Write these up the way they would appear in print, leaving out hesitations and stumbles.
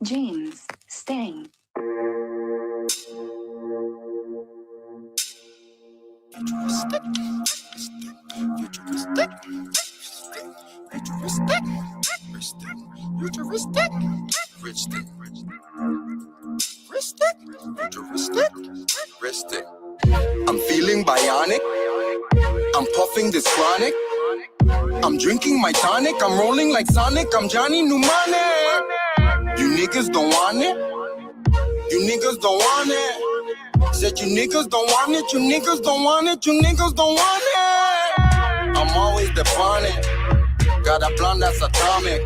James, Stang. I'm feeling bionic. I'm puffing this chronic. I'm drinking my tonic. I'm rolling like Sonic. I'm Johnny Mnemonic. You niggas don't want it. You niggas don't want it. Said you niggas don't want it. You niggas don't want it. You niggas don't want it. I'm always the bonnet. Got a plan that's atomic.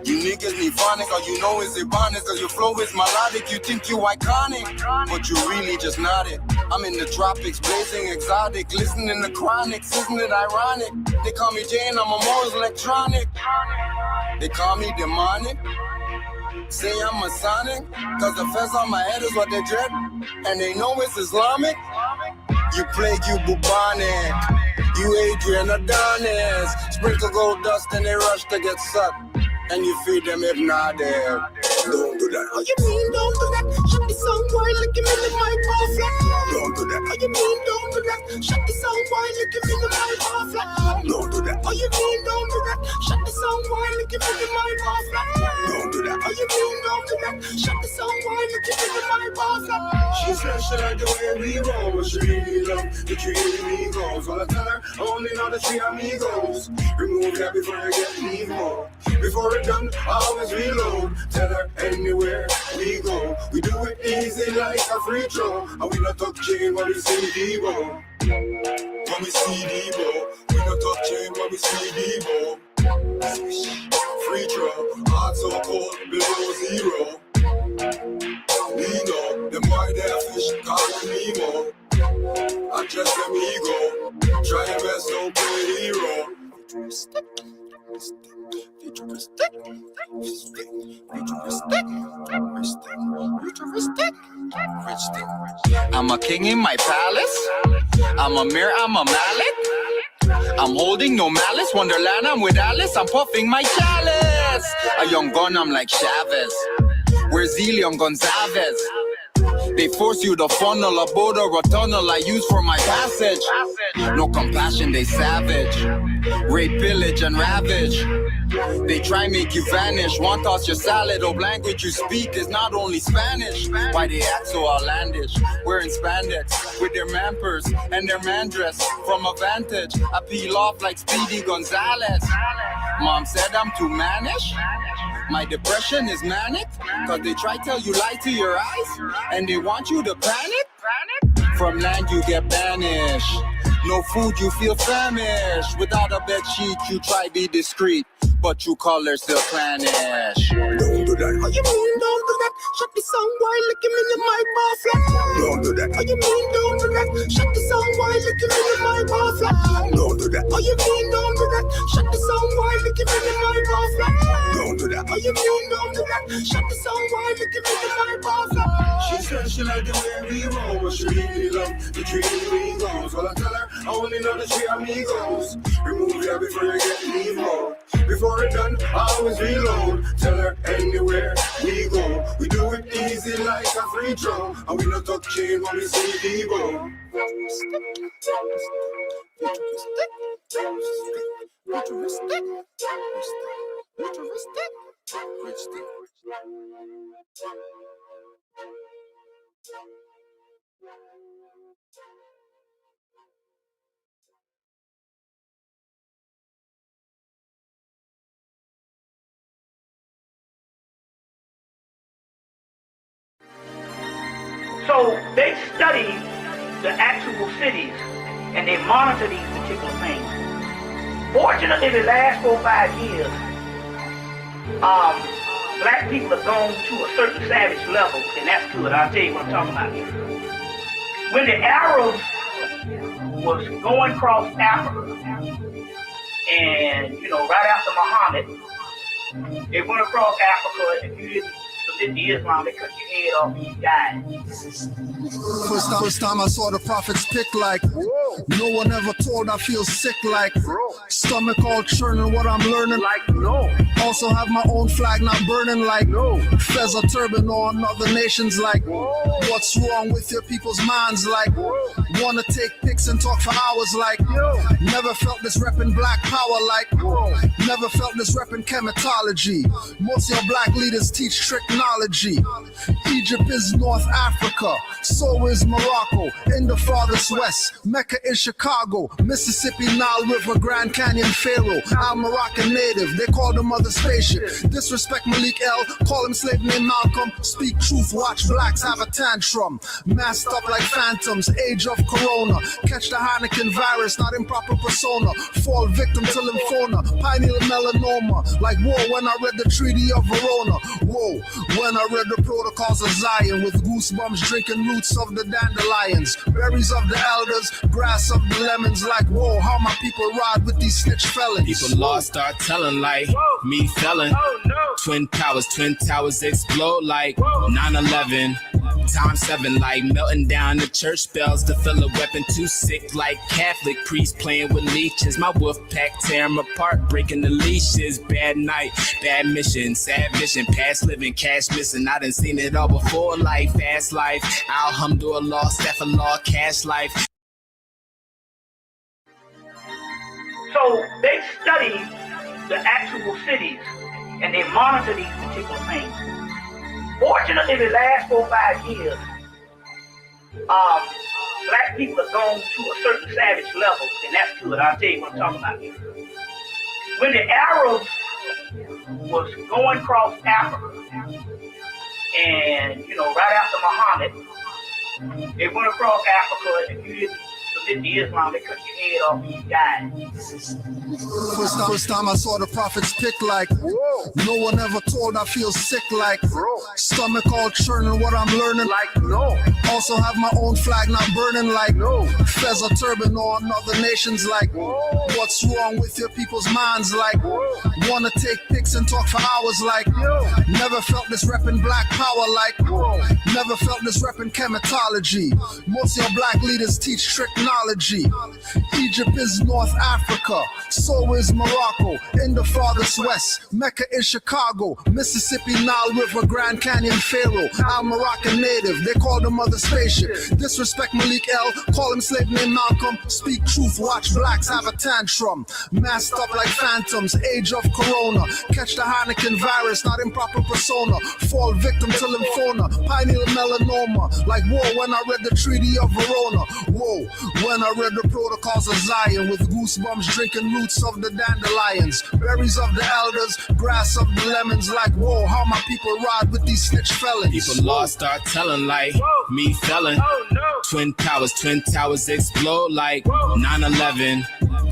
You niggas need phonic, all you know is Ebonics, cause your flow is melodic, you think you iconic, but you really just nodded. I'm in the tropics, blazing exotic, listening to chronics, isn't it ironic? They call me Jane, I'm a Moor's electronic. They call me demonic, say I'm Masonic, cause the fez on my head is what they dread, and they know it's Islamic. You plague, you bubonic, you Adrian Adonis, sprinkle gold dust and they rush to get sucked. And you feed them if not there. Don't do that. Oh, you mean don't do that? Shut the song, boy, look him in the mic, ball flat. Don't do that. Oh, you mean don't do that? Shut the song, boy, look him in the mic, ball flat. Don't do that. Oh, you mean don't do that? Shut the song, boy, look him in the mic, ball flat. Don't do that. Oh, you mean don't do that? Shut the song, boy, look him in the mic, ball flat. She said she like the way we roll, but she really love the three amigos. Well, I tell her, I only know the three amigos. Remove that before you get leave more. Before it done, I always reload. Tell her anywhere we go, we do it easy like a free throw. And we not talk chain when we see Debo. When we see Debo, we not talk chain when we see Debo. Free throw, heart so cold, below zero. Nino, them boy there fish, call them Nemo. I just them ego, try your best, don't play hero. I'm a king in my palace. I'm a mirror, I'm a mallet. I'm holding no malice. Wonderland, I'm with Alice. I'm puffing my chalice. A young gun, I'm like Chavez. Where's Leon Gonzalez? They force you to funnel a boat or a tunnel I use for my passage. No compassion, they savage. Rape, pillage, and ravage. They try make you vanish. Want toss your salad. Oh, language you speak is not only Spanish. Why they act so outlandish? Wearing spandex with their man purse and their man dress. From a vantage, I peel off like Speedy Gonzalez. Mom said I'm too mannish. My depression is manic, cause they try tell you lie to your eyes, and they want you to panic. From land you get banished. No food, you feel famished. Without a bed sheet, you try be discreet, but you colors still clannish. Don't do that. Oh, you mean don't do that? Shut the song, boy, look him in the mic, ball flat. Don't do that. Oh, you mean don't do that? Shut the song, boy, look him in the mic, ball flat. Don't do that. Oh, you mean don't do that? Shut the song, boy, look him in the mic, ball flat. Don't do that. Oh, you mean don't do that? Shut the song, boy, look him in the mic, ball flat. She said she like the way we roll, but she really love the three amigos. Well, I tell her, I only know the three amigos. Remove that before you get leave more. Before it done, I always reload. Tell her anywhere we go, we do it easy like a free throw. And we not talk chain when we see Debo. So they study the actual cities and they monitor these particular things. Fortunately, the last 4 or 5 years, black people have gone to a certain savage level, and that's good. I'll tell you what I'm talking about here. When the Arabs was going across Africa, and right after Muhammad, they went across Africa, and if you didn't submit to Islam, they cut your head off and you died. First time I saw the prophets pick like, no one ever told I feel sick like, stomach all churning what I'm learning like, no. Also have my own flag, not burning like fez or turban on other nations like what's wrong with your people's minds like wanna take pics and talk for hours like never felt this reppin' black power like never felt this reppin' chematology. Most of your black leaders teach tricknology. Egypt is North Africa, so is Morocco. In the farthest west, Mecca is Chicago, Mississippi, Nile River, Grand Canyon, Pharaoh. I'm Moroccan native, they call the mother spaceship. Disrespect Malik L, call him slave named Malcolm. Speak truth, watch blacks have a tantrum. Masked up like phantoms, age of corona. Catch the Heineken virus, not improper persona. Fall victim to lymphoma, pineal melanoma. Like war when I read the Treaty of Verona. Whoa, when I read the Protocols of Zion. With goosebumps drinking roots of the dandelions. Berries of the elders, grass of the lemons. Like whoa, how my people ride with these snitch felons. People lost, start telling like me felon. Twin towers explode like 9/11. Times 7 like melting down the church bells to fill a weapon too sick like Catholic priests playing with leeches. My wolf pack tear 'em apart, breaking the leashes. Bad night, bad mission, sad vision, past living, cash missing. I done seen it all before, life, fast life. Alhamdulillah, Stephallah, cash life. So they study the actual cities and they monitor these particular things. Fortunately, the last 4 or 5 years, black people have gone to a certain savage level, and that's good. I'll tell you what I'm talking about here. When the Arabs was going across Africa, and right after Muhammad, they went across Africa, and if you didn't submit to Islam, they cut your head off and you died. First time I saw the prophet's pick like no one ever told I feel sick like stomach all churning what I'm learning like also have my own flag not burning like fez or turban on other nations like what's wrong with your people's minds like wanna take pics and talk for hours like never felt this reppin' black power like never felt this reppin' chematology. Most of your black leaders teach tricknology. Egypt is North Africa, so is Morocco. In the farthest west, Mecca is Chicago, Mississippi, Nile River, Grand Canyon, Pharaoh. I'm Moroccan native, they call the mother spaceship. Disrespect Malik L, call him slave named Malcolm. Speak truth, watch blacks have a tantrum. Masked up like phantoms, age of corona. Catch the Heineken virus, not improper persona. Fall victim to lymphoma, pineal melanoma. Like war when I read the Treaty of Verona. Whoa, when I read the Protocols of Zion. With goosebumps drinking roots of the dandelions. Berries of the elders, grass of the lemons. Like whoa, how my people ride with these snitch felons. People lost, start telling like me felon. Twin towers explode like 9/11.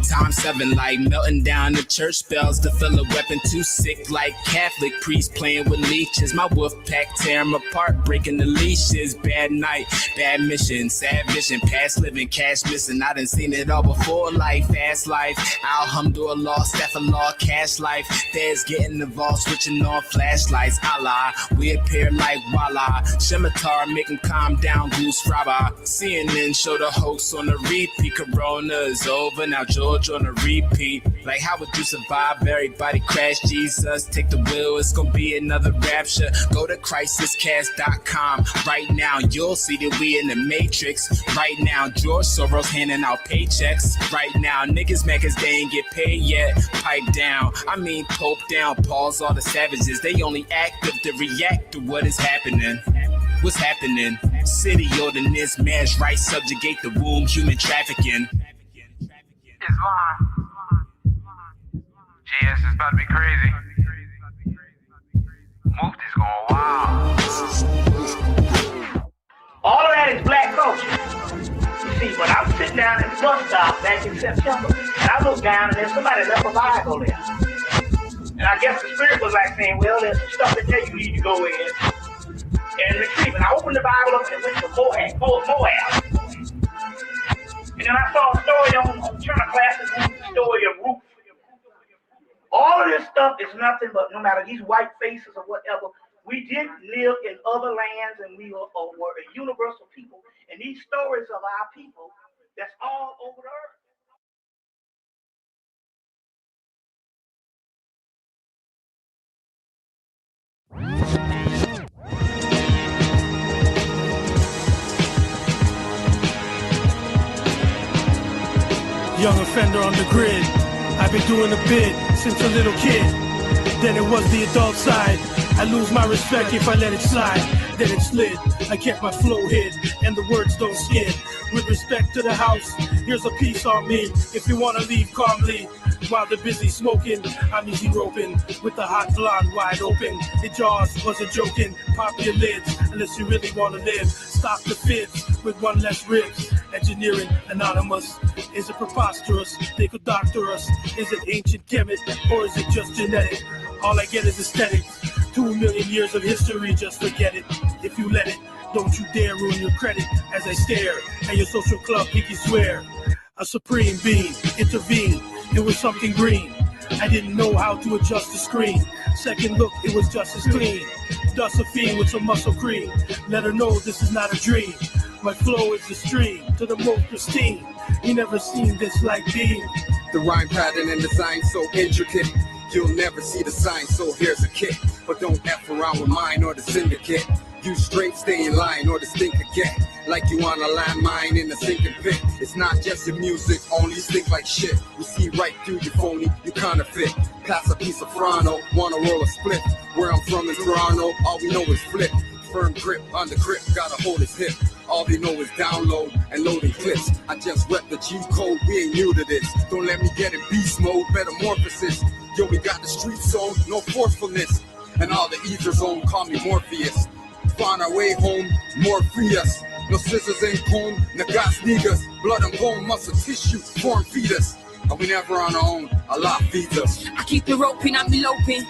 Times 7 like melting down the church bells to fill a weapon too sick like Catholic priests playing with leeches. My wolf pack tear 'em apart, breaking the leashes. Bad night, bad mission, sad vision, past living, cash missing. I done seen it all before, life, fast life. Alhamdulillah, Stephallah, cash life. Feds getting involved, switching on flashlights. Allah, we appear like Wallah. Shematar, make 'em calm down, Goose Rabba. CNN show the hoax on the repeat. Corona is over, now George on a repeat. Like how would you survive? Everybody crash Jesus, take the wheel, it's gonna be another rapture. Go to crisiscast.com right now, you'll see that we in the matrix. Right now, George Soros handing out paychecks. Right now, niggas mad cause they ain't get paid yet. Pipe down, I mean pope down, pause all the savages. They only active to react to what is happening. What's happening? City ordinance, marriage rights, subjugate the womb, human trafficking. Islam. GS is about to be crazy. Mufti's going wild. All of that is black culture. You see, when I'm sitting down at the bus stop back in September, and I look down and there's somebody left a Bible there. And I guess the spirit was like saying, well, there's some stuff in there you need to go in and retrieve. And I opened the Bible up and it went to Moab. And then I saw a story on Turner Classics, the story of Ruth. All of this stuff is nothing but, no matter these white faces or whatever, we did live in other lands and we were a universal people. And these stories of our people, that's all over the earth. Young offender on the grid. I've been doing a bit since a little kid. Then it was the adult side. I lose my respect if I let it slide. Then it slid. I kept my flow hid, and the words don't skid. With respect to the house, here's a piece on me. If you wanna leave calmly, while they're busy smoking, I'm easy roping with the hot blonde wide open. The jaws wasn't joking. Pop your lids unless you really wanna live. Stop the fits with one less ribs. Engineering anonymous. Is it preposterous? They could doctor us. Is it ancient chemist or is it just genetic? All I get is aesthetic. 2 million years of history, just forget it. If you let it, don't you dare ruin your credit as I stare at your social club pinky swear. A supreme being intervened. It was something green. I didn't know how to adjust the screen. Second look, it was just as clean. Dust a fiend with some muscle cream. Let her know this is not a dream. My flow is the stream to the most pristine. You never seen this like being. The rhyme pattern and design so intricate. You'll never see the sign, so here's a kick. But don't F around with mine or the syndicate. You straight stay in line or the stink get. Like you on a landmine in a sinking pit. It's not just your music, only stink like shit. We see right through you phony, you counterfeit. Pass a piece of Frano, wanna roll a split. Where I'm from is Toronto, all we know is flip. Firm grip, under grip, gotta hold his hip. All they know is download and loading clips. I just rep the G code, we ain't new to this. Don't let me get in beast mode, metamorphosis. Yo, we got the street zone, no forcefulness. And all the ether zone, call me Morpheus. Find our way home, more free us. No scissors ain't comb, nagas niggas. Blood and bone, muscle tissue, form fetus. And we never on our own, Allah feeds us. I keep the roping, I'm eloping.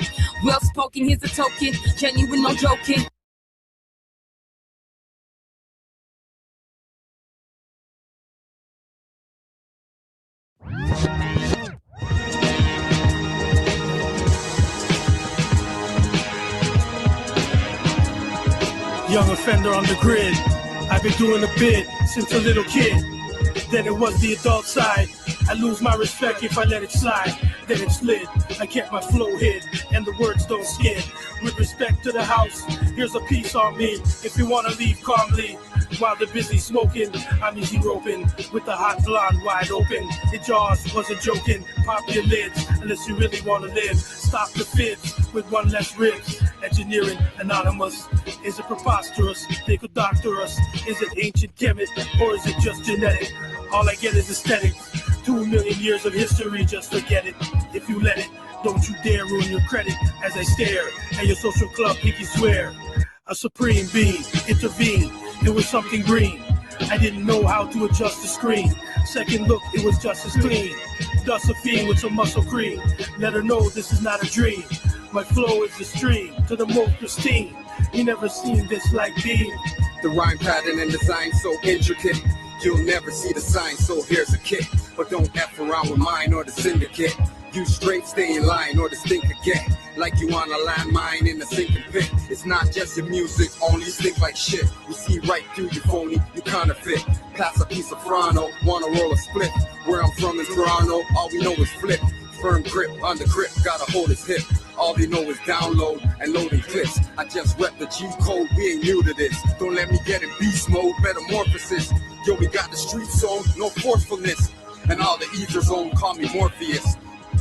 Well spoken, here's a token. Genuine, no joking. Young offender on the grid. I've been doing a bit since a little kid. Then it was the adult side. I lose my respect if I let it slide. Then it slid. I kept my flow hid, and the words don't skid. With respect to the house, here's a piece on me. If you wanna leave calmly, while they're busy smoking, I'm easy roping with the hot blonde wide open. The jaws wasn't joking. Pop your lids unless you really wanna live. Stop the fits with one less ribs. Engineering anonymous. Is it preposterous? They could doctor us. Is it ancient chemist or is it just genetic? All I get is aesthetic. 2 million years of history, just forget it. If you let it, don't you dare ruin your credit as I stare at your social club pinky swear. A supreme being intervened. It was something green. I didn't know how to adjust the screen. Second look, it was just as clean. Dust a fiend with some muscle cream. Let her know this is not a dream. My flow is the stream to the most pristine. You never seen this like being. The rhyme pattern and design so intricate. You'll never see the sign, so here's a kick. But don't F around with mine or the syndicate. You straight stay in line or the stink get. Like you on a landmine in a sinking pit. It's not just your music, only stink like shit. We see right through you phony, you counterfeit. Pass a piece of Frano, wanna roll a split. Where I'm from is Toronto, all we know is flip. Firm grip, under grip, gotta hold his hip. All they know is download and loading clips. I just rep the G code, we ain't new to this. Don't let me get in beast mode, metamorphosis. Yo, we got the street zone, no forcefulness. And all the ether zone, call me Morpheus.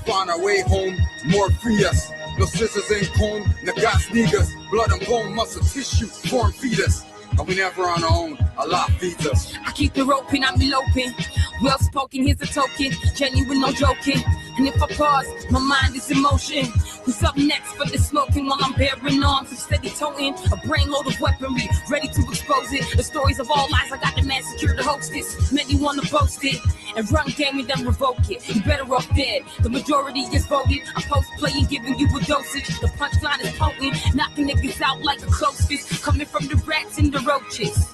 Find our way home, more free us. No scissors ain't comb, nagas niggas. Blood and bone, muscle tissue, form fetus. And we never on our own, Allah feeds us. I keep the roping, I'm eloping. Well spoken, here's a token. Genuine, no joking. And if I pause, my mind is in motion. Who's up next for the smoking while I'm bearing arms and steady toting a brain load of weaponry, ready to expose it. The stories of all lies, I got the man secure to host this. Many wanna boast it and run game and then revoke it. You better off dead. The majority is voted. I post playing, giving you a dosage. The punchline is potent, knocking niggas out like a close fist. Coming from the rats and the roaches.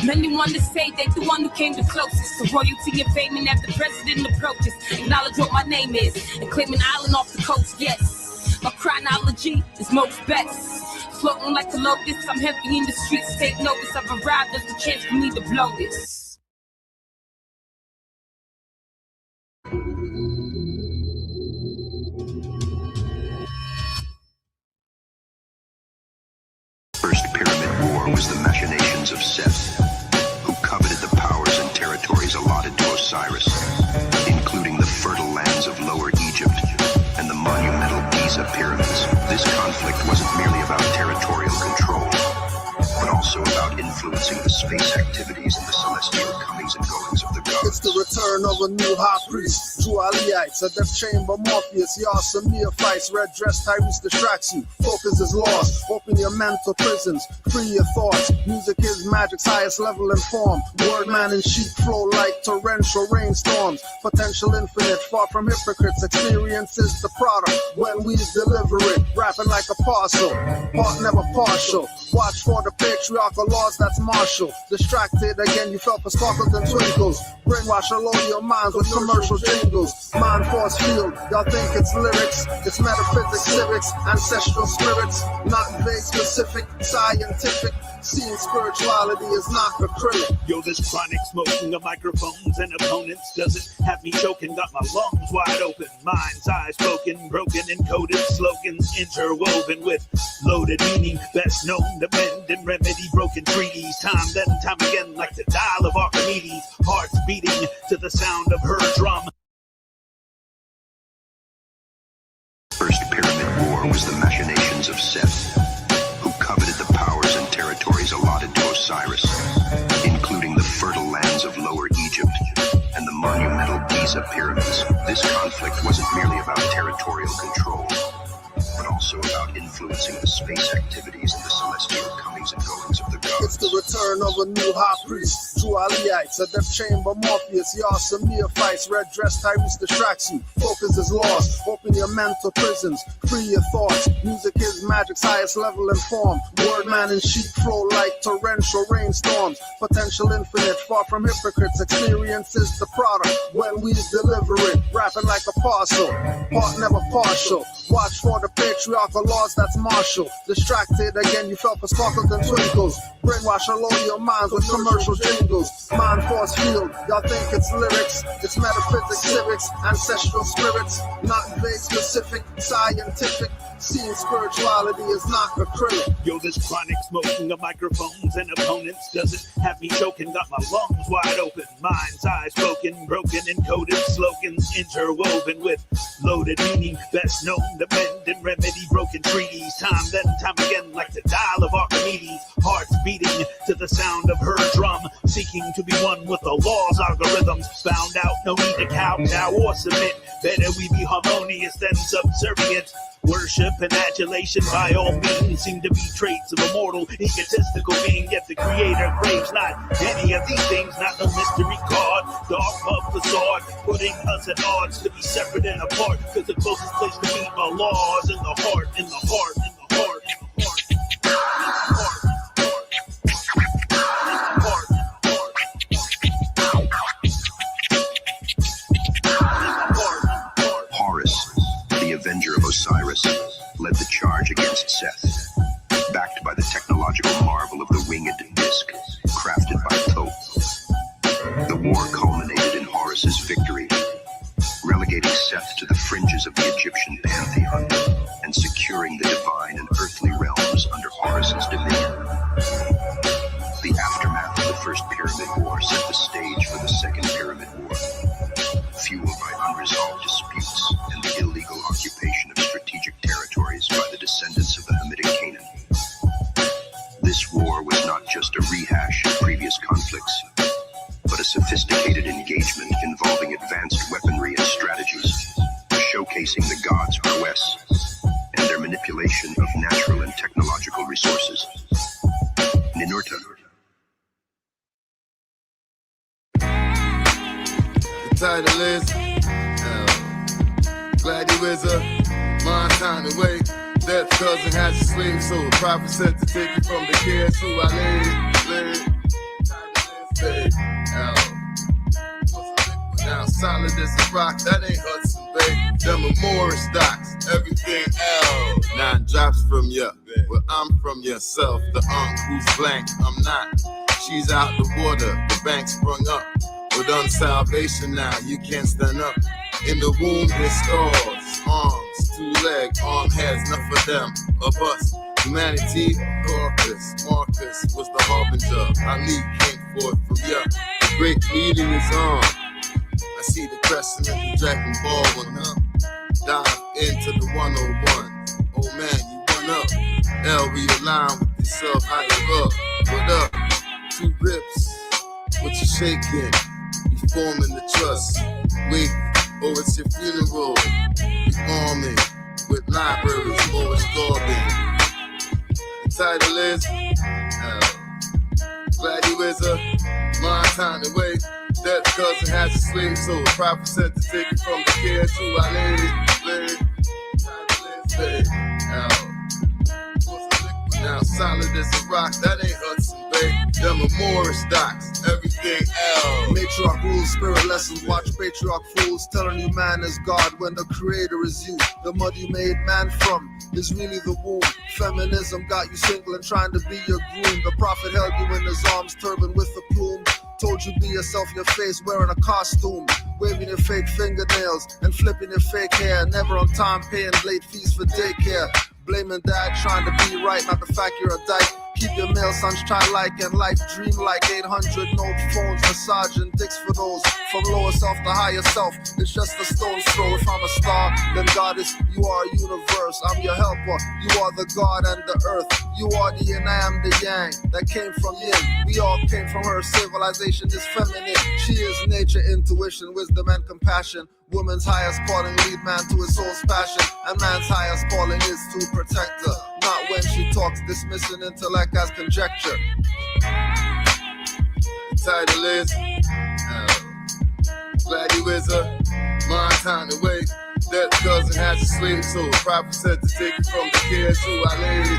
Many want to say they the one who came the closest to royalty and fame, and after the president approaches, acknowledge what my name is and claim an island off the coast. Yes, my chronology is most best. Floating like a lotus, I'm heavy in the streets. Take notice, I've arrived. There's the chance for me to blow this. First pyramid war was the machinations of Seth, who coveted the powers and territories allotted to Osiris, including Giza pyramids, this conflict wasn't merely about territorial control, but also about influencing the space activities and the celestial comings and goings of the gods. It's the return of a new high priest. True Aliyhites, a death chamber Morpheus. Y'all some neophytes. Red dress Tyrese distracts you. Focus is lost. Open your mental prisons. Free your thoughts. Music is magic's highest level in form. Word man and sheep flow like torrential rainstorms. Potential infinite, far from hypocrites. Experience is the product when we deliver it. Rapping like a parcel. Part never partial. Watch for the patriarchal laws that's martial. Distracted again, you fell for sparkles and twinkles. Brainwash all over your minds with commercial jingles. Mind force field, y'all think it's lyrics. It's metaphysics, civics, ancestral spirits. Not vague, specific, scientific. Seeing spirituality is not acrylic. Yo, this chronic smoking of microphones and opponents doesn't have me choking. Got my lungs wide open, mind's eye spoken, broken, encoded slogans interwoven with loaded meaning. Best known to mend and remedy broken treaties. Time then time again, like the dial of Archimedes. Hearts beating to the sound of her drum. First pyramid war was the machinations of Seth, who coveted the powers and territories allotted to Osiris, including the fertile lands of Lower Egypt and the monumental Giza pyramids. This conflict wasn't merely about territorial control, but also about influencing the space activities and the celestial comings and goings of the gods. It's the return of a new high priest. True Aliyhites, a death chamber Morpheus. Y'all some neophytes. Red dress Tyrese distracts you. Focus is lost. Open your mental prisons. Free your thoughts. Music is magic's highest level in form. Word man and sheep flow like torrential rainstorms. Potential infinite, far from hypocrites. Experience is the product when we deliver it. Rapping like a parcel. Part never partial. Watch for the patriarchal laws that's martial. Distracted again, you fell for sparkles and twinkles. Brainwash all over your minds with commercial jingles. Mind force field, y'all think it's lyrics. It's metaphysics, civics, ancestral spirits. Not vague, specific, scientific. Seeing spirituality is not acrylic. Yo, this chronic smoking of microphones and opponents doesn't have me choking. Got my lungs wide open, mind's eye spoken, broken, encoded slogans interwoven with loaded meaning. Best known to mend and remedy broken treaties. Time then time again, like the dial of Archimedes. Hearts beating to the sound of her drum, seeking to be one with the law's algorithms. Found out no need to kowtow or submit. Better we be harmonious than subservient. Worship and adulation by all means seem to be traits of a mortal, egotistical being, yet the creator craves not any of these things, not no mystery god, dark of facade, putting us at odds to be separate and apart, cause the closest place to meet our laws in the heart, in the heart, in the heart, in the heart, in the heart. Avenger of Osiris, led the charge against Seth, backed by the technological marvel of the winged disc, crafted by Thoth. The war culminated in Horus's victory, relegating Seth to the fringes of the Egyptian pantheon and securing the divine and earthly realms under Horus's dominion. The aftermath of the First Pyramid War set the stage for the Second Pyramid War, fueled by unresolved disputes and the illegal occupation of strategic territories by the descendants of the Hamitic Canaan. This war was not just a rehash of previous conflicts, but a sophisticated engagement involving advanced weaponry and strategies, showcasing the gods' prowess and their manipulation of natural and technological resources. Ninurta. The title is Glad you is a mind time away. Death cousin has a slave, so the prophet said to take you from the cares who I lay. Now solid as a rock, that ain't Hudson Bay. Them are Moor stocks, everything else. 9 drops from ya, but I'm from yourself. The who's blank, I'm not. She's out the water, the bank sprung up. With unsalvation now, you can't stand up. In the womb, there's scars, arms, 2 legs, arm heads, none for them, of us. Humanity, Marcus was the harbinger. Ali came forth from ya. The great meeting is on. I see the crescent and the dragon ball when dive into the 101. Oh man, you went up. L, realign with yourself, how you up? What up? 2 grips, what you shaking? You forming the trust. Wait, oh, it's your funeral. You arming with libraries, or it's Gordon. The title is Glad you is a mind time to wait. That cousin has a slave, so a prophet sent to take it from the care to our lady. Now solid as a rock, that ain't Hudson Bay. Them are Moor stocks, everything else. Matriarch rules, spirit lessons, watch patriarch fools telling you man is God when the creator is you. The mud you made man from is really the womb. Feminism got you single and trying to be your groom. The prophet held you in his arms, turban with the plume. Told you be yourself, your face wearing a costume. Waving your fake fingernails and flipping your fake hair. Never on time paying late fees for daycare. Blaming dad trying to be right, not the fact you're a dyke. Keep your male sons childlike and life dream like 800 note phones, massaging dicks for those. From lower self to higher self, it's just a stone's throw. If I'm a star, then God is, you are a universe. I'm your helper, you are the God and the earth. You are the yin, I am the yang, that came from yin. We all came from her, civilization is feminine. She is nature, intuition, wisdom and compassion. Woman's highest calling, lead man to his soul's passion. And man's highest calling is to protect her. Not when she talks, dismissing intellect as conjecture. The title is Glad you is a mind time to wait. That cousin has a slave, so a prophet said to take it from the care to our lady.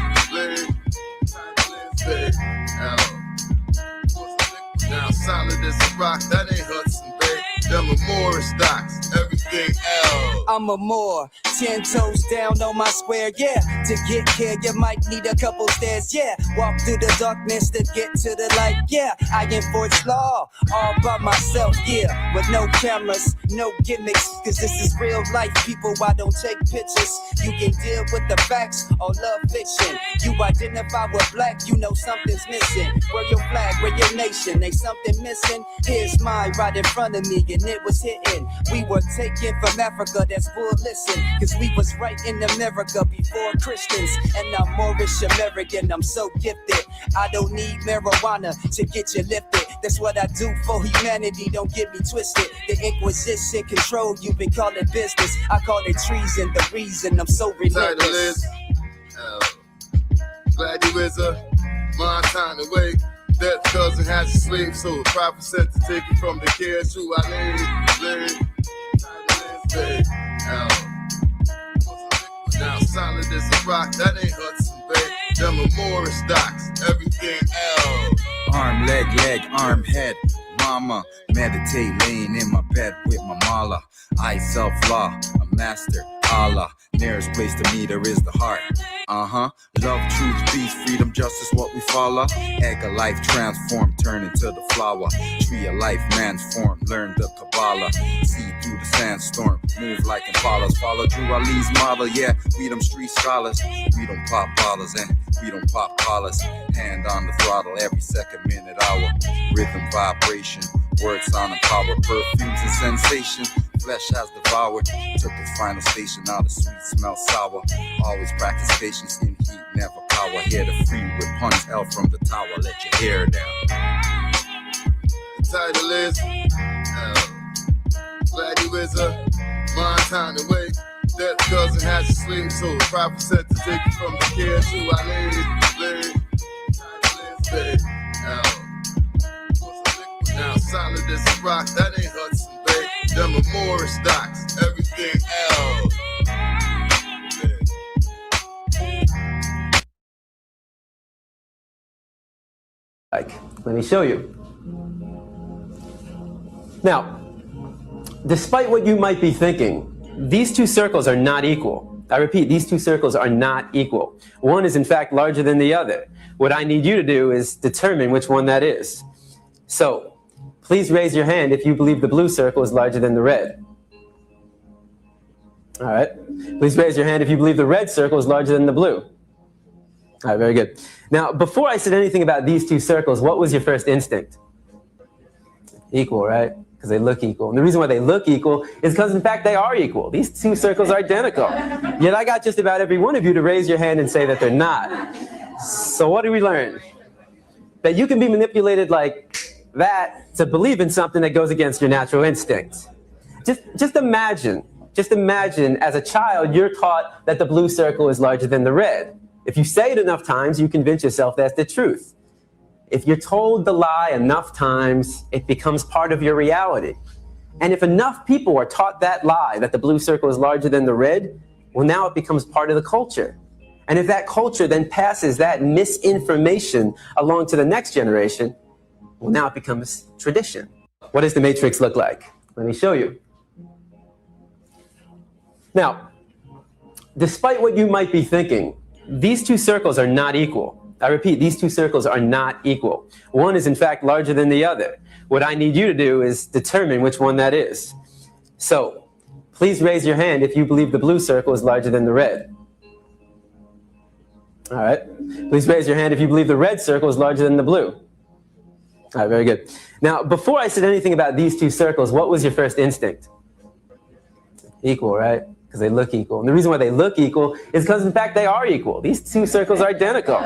Now solid as a rock, that ain't Hudson Bay. Them are Moor stocks, everything else. I'm a Moor, 10 toes down on my square, yeah. To get here, you might need a couple stairs, yeah. Walk through the darkness to get to the light, yeah. I enforce law all by myself, yeah. With no cameras, no gimmicks, cause this is real life, people. I don't take pictures. You can deal with the facts or love fiction. You identify with black, you know something's missing. Where your flag, where your nation, ain't something missing. Here's mine right in front of me, and it was hitting. We were taken from Africa, that's bull, listen. Cause we was right in America before Christians. And I'm Moorish American, I'm so gifted. I don't need marijuana to get you lifted. That's what I do for humanity, don't get me twisted. The Inquisition control, you've been calling business. I call it treason, the reason I'm so relentless. Title is Glad you is a mind time to wait. That cousin has a slave, so a prophet said to take it from the care to our lady. Now solid as a rock, that ain't Hudson Bay. Them are Moor stocks, everything else. Arm, leg, arm, head. Mama, meditate, laying in my bed with my mala. I self-law, a master, Allah. Nearest place to me, there is the heart. Love, truth, peace, freedom, justice, what we follow. Egg of life transformed, turn into the flower. Tree of life, man's form, learn the Kabbalah. See through the sandstorm, move like impalas. Follow Drew Ali's model, yeah, we them street scholars. We don't pop bottles and we don't pop collars. Hand on the throttle every second, minute, hour. Rhythm, vibration, words, sound and power. Perfumes and sensation, flesh has devoured. Took the final station, now the sweet smell sour. Always practice patience in heat, never power. Here to free with puns, L from the tower, let your hair down. The title is Glad you is a mind time to wait. That cousin has a slave, so a prophet said to take it from the care to our lady. Now solid as a rock, that ain't Hudson Bay. Them are Moor stocks, everything else. Let me show you. Now, despite what you might be thinking, these two circles are not equal. I repeat, these two circles are not equal. One is in fact larger than the other. What I need you to do is determine which one that is. So, please raise your hand if you believe the blue circle is larger than the red. All right. Please raise your hand if you believe the red circle is larger than the blue. All right, very good. Now, before I said anything about these two circles, what was your first instinct? Equal, right? because they look equal. And the reason why they look equal is because, in fact, they are equal. These two circles are identical. Yet I got just about every one of you to raise your hand and say that they're not. So what do we learn? That you can be manipulated like that to believe in something that goes against your natural instincts. Just imagine as a child, you're taught that the blue circle is larger than the red. If you say it enough times, you convince yourself that's the truth. If you're told the lie enough times, it becomes part of your reality. And if enough people are taught that lie, that the blue circle is larger than the red, well, now it becomes part of the culture. And if that culture then passes that misinformation along to the next generation, well, now it becomes tradition. What does the matrix look like? Let me show you. Now, despite what you might be thinking, these two circles are not equal. I repeat, these two circles are not equal. One is in fact larger than the other. What I need you to do is determine which one that is. So, please raise your hand if you believe the blue circle is larger than the red. All right. Please raise your hand if you believe the red circle is larger than the blue. All right, very good. Now, before I said anything about these two circles, what was your first instinct? Equal, right? Because they look equal. And the reason why they look equal is because, in fact, they are equal. These two circles are identical.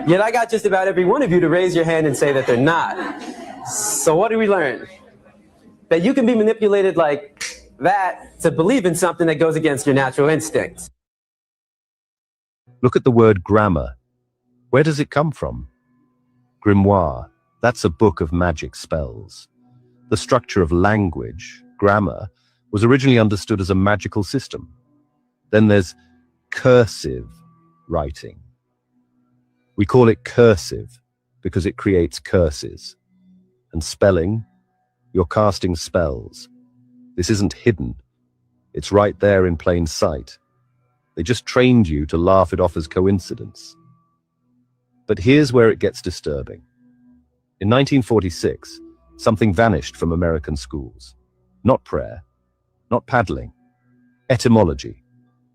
Yet I got just about every one of you to raise your hand and say that they're not. So what do we learn? That you can be manipulated like that to believe in something that goes against your natural instincts. Look at the word grammar. Where does it come from? Grimoire. That's a book of magic spells. The structure of language, grammar, was originally understood as a magical system. Then there's cursive writing. We call it cursive because it creates curses. And spelling, you're casting spells. This isn't hidden. It's right there in plain sight. They just trained you to laugh it off as coincidence. But here's where it gets disturbing. In 1946, something vanished from American schools. Not prayer, not paddling, etymology,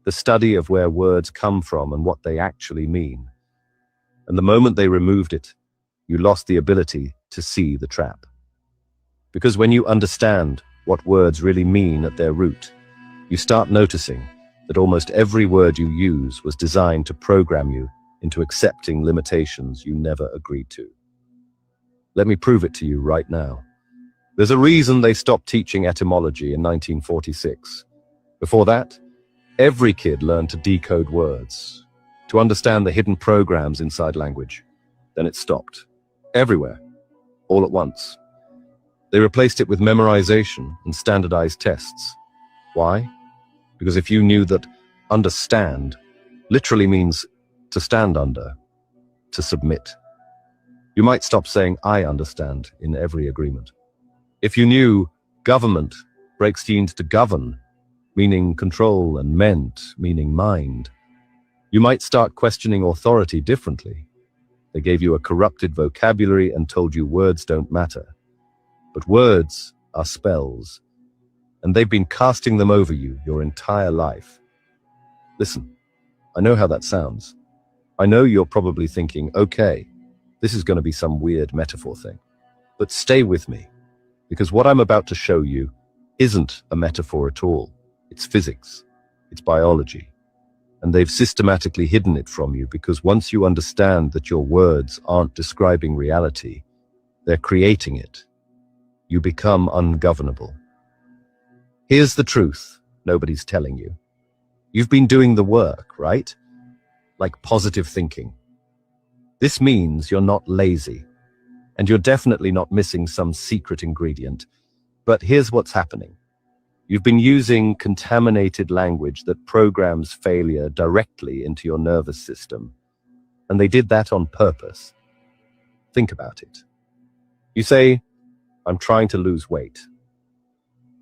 the study of where words come from and what they actually mean. And the moment they removed it, you lost the ability to see the trap. Because when you understand what words really mean at their root, you start noticing that almost every word you use was designed to program you into accepting limitations you never agreed to. Let me prove it to you right now. There's a reason they stopped teaching etymology in 1946. Before that, every kid learned to decode words, to understand the hidden programs inside language. Then it stopped. Everywhere. All at once. They replaced it with memorization and standardized tests. Why? Because if you knew that understand literally means to stand under, to submit, you might stop saying I understand in every agreement. If you knew government breaks genes to govern, meaning control, and ment, meaning mind, you might start questioning authority differently. They gave you a corrupted vocabulary and told you words don't matter. But words are spells, and they've been casting them over you your entire life. Listen, I know how that sounds. I know you're probably thinking, okay, this is going to be some weird metaphor thing. But stay with me, because what I'm about to show you isn't a metaphor at all. It's physics. It's biology. And they've systematically hidden it from you because once you understand that your words aren't describing reality, they're creating it, you become ungovernable. Here's the truth nobody's telling you. You've been doing the work, right? Like positive thinking. This means you're not lazy, and you're definitely not missing some secret ingredient. But here's what's happening. You've been using contaminated language that programs failure directly into your nervous system. And they did that on purpose. Think about it. You say, I'm trying to lose weight.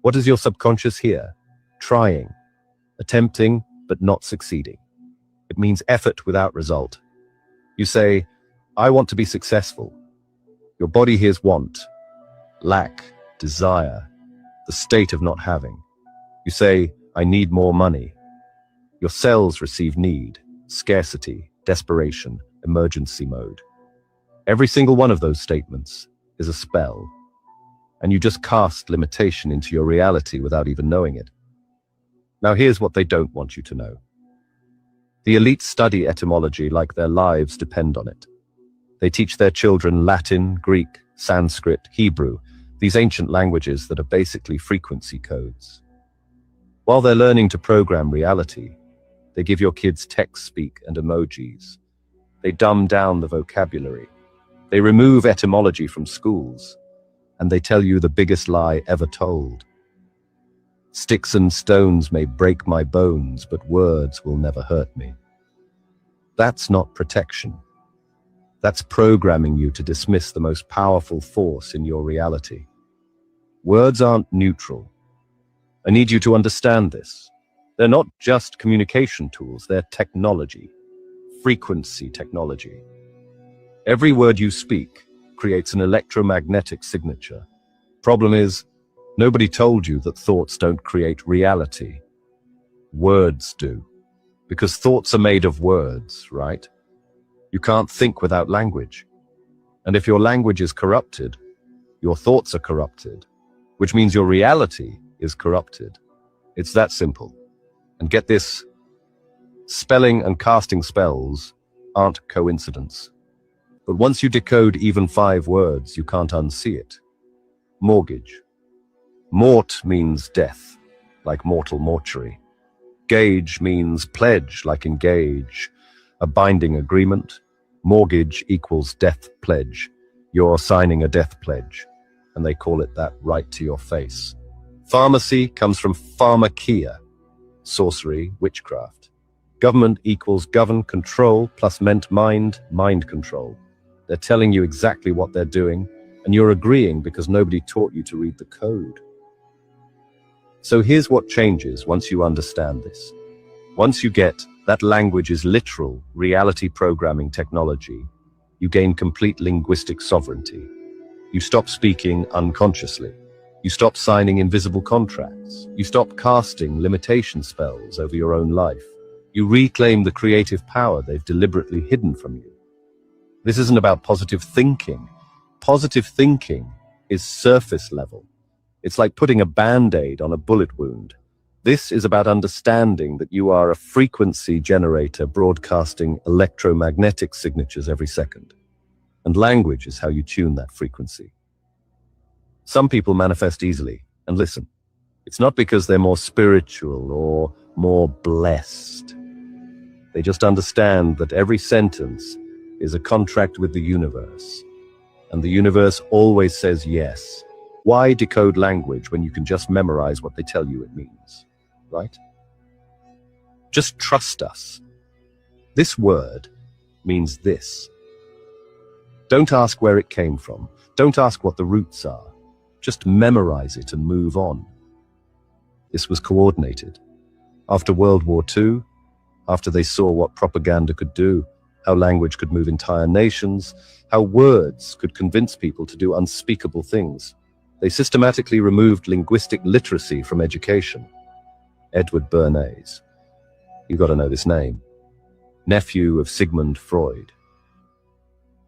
What does your subconscious hear? Trying, attempting, but not succeeding. It means effort without result. You say, I want to be successful. Your body hears want, lack, desire, the state of not having. You say, I need more money. Your cells receive need, scarcity, desperation, emergency mode. Every single one of those statements is a spell. and you just cast limitation into your reality without even knowing it. Now here's what they don't want you to know. The elite study etymology like their lives depend on it. They teach their children Latin, Greek, Sanskrit, Hebrew, these ancient languages that are basically frequency codes. While they're learning to program reality, they give your kids text speak and emojis. They dumb down the vocabulary. They remove etymology from schools. And they tell you the biggest lie ever told. Sticks and stones may break my bones, but words will never hurt me. That's not protection. That's programming you to dismiss the most powerful force in your reality. Words aren't neutral. I need you to understand this. They're not just communication tools, they're technology, frequency technology. Every word you speak creates an electromagnetic signature. Problem is, nobody told you that thoughts don't create reality. Words do. Because thoughts are made of words, right? You can't think without language. And if your language is corrupted, your thoughts are corrupted, which means your reality is corrupted. It's that simple. And get this, spelling and casting spells aren't coincidence. But once you decode even 5 words, you can't unsee it. Mortgage. Mort means death, like mortal mortuary. Gage means pledge, like engage. A binding agreement. Mortgage equals death pledge. You're signing a death pledge, and they call it that right to your face. Pharmacy comes from pharmakia, sorcery, witchcraft. Government equals govern, control, plus meant mind, mind control. They're telling you exactly what they're doing, and you're agreeing because nobody taught you to read the code. So here's what changes once you understand this. Once you get that language is literal reality programming technology, you gain complete linguistic sovereignty. You stop speaking unconsciously. You stop signing invisible contracts. You stop casting limitation spells over your own life. You reclaim the creative power they've deliberately hidden from you. This isn't about positive thinking. Positive thinking is surface level. It's like putting a band-aid on a bullet wound. This is about understanding that you are a frequency generator broadcasting electromagnetic signatures every second. And language is how you tune that frequency. Some people manifest easily. And listen, it's not because they're more spiritual or more blessed. They just understand that every sentence is a contract with the universe. And the universe always says yes. Why decode language when you can just memorize what they tell you it means, right? Just trust us. This word means this. Don't ask where it came from. Don't ask what the roots are. Just memorize it and move on. This was coordinated. After World War II, after they saw what propaganda could do, how language could move entire nations, how words could convince people to do unspeakable things, they systematically removed linguistic literacy from education. Edward Bernays. You got to know this name. Nephew of Sigmund Freud.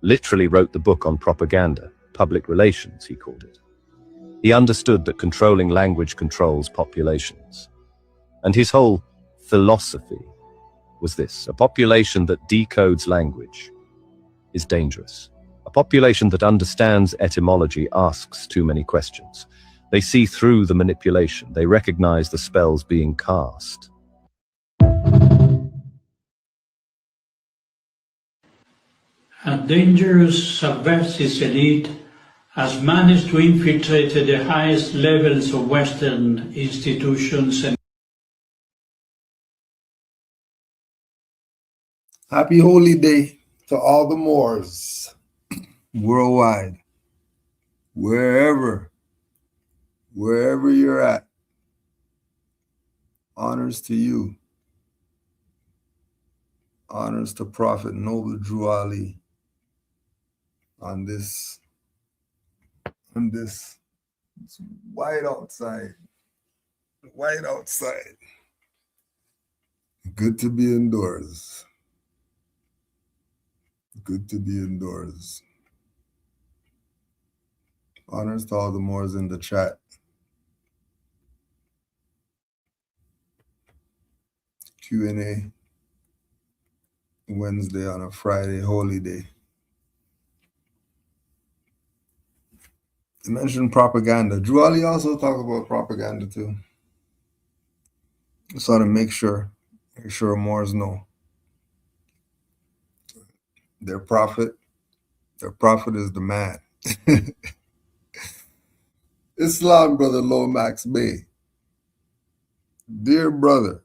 Literally wrote the book on propaganda, public relations, he called it. He understood that controlling language controls populations. And his whole philosophy was this: a population that decodes language is dangerous. A population that understands etymology asks too many questions. They see through the manipulation. They recognize the spells being cast. A dangerous subversive elite has managed to infiltrate the highest levels of Western institutions and Happy Holy Day to all the Moors worldwide, wherever you're at. Honors to you. Honors to Prophet Noble Drew Ali on this it's white outside. White outside. Good to be indoors. Good to be indoors. Honors to all the Moors in the chat. Q&A Wednesday on a Friday, holy day. You mentioned propaganda. Drew Ali also talk about propaganda too. Just want to make sure Moors know their prophet is the man. Islam, brother Lomax Bey. Dear brother,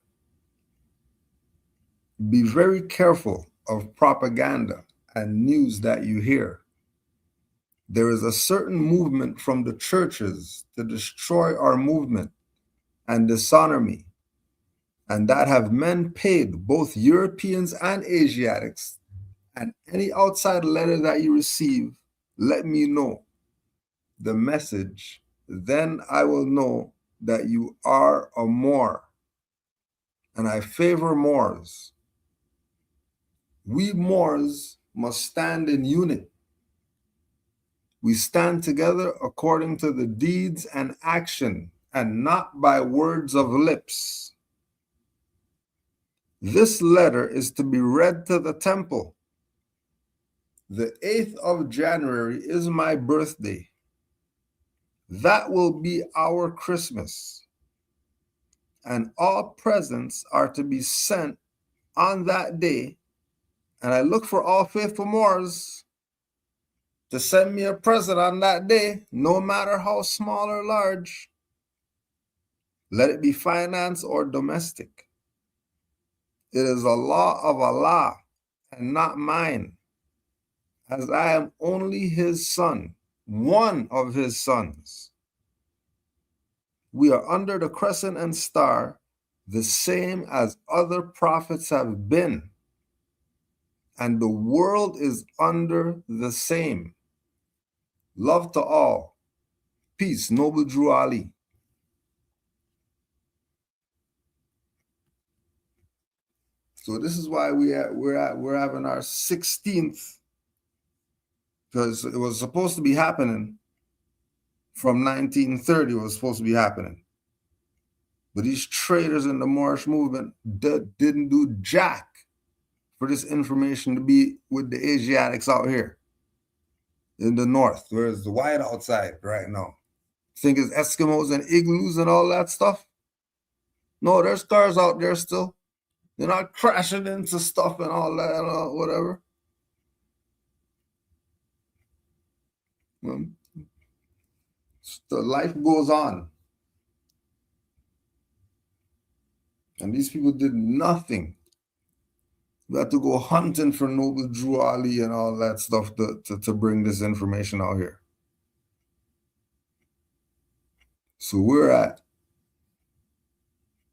be very careful of propaganda and news that you hear. There is a certain movement from the churches to destroy our movement and dishonor me, and that have men paid, both Europeans and Asiatics, and any outside letter that you receive, let me know the message. Then I will know that you are a Moor, and I favor Moors. We Moors must stand in unity. We stand together according to the deeds and action, and not by words of lips. This letter is to be read to the temple. The 8th of January is my birthday. That will be our Christmas. And all presents are to be sent on that day. And I look for all faithful Moors to send me a present on that day, no matter how small or large. Let it be finance or domestic. It is a law of Allah and not mine, as I am only his son, one of his sons. We are under the crescent and star, the same as other prophets have been, and the world is under the same. Love to all. Peace, Noble Drew Ali. So this is why we're having our 16th, because it was supposed to be happening from 1930. It was supposed to be happening, but these traitors in the Moorish movement didn't do jack for this information to be with the Asiatics out here in the north, where it's white outside right now. Think it's Eskimos and igloos and all that stuff? No, there's stars out there still. They're not crashing into stuff and all that and whatever. The life goes on. And these people did nothing. We had to go hunting for Noble Drew Ali and all that stuff to bring this information out here. So we're at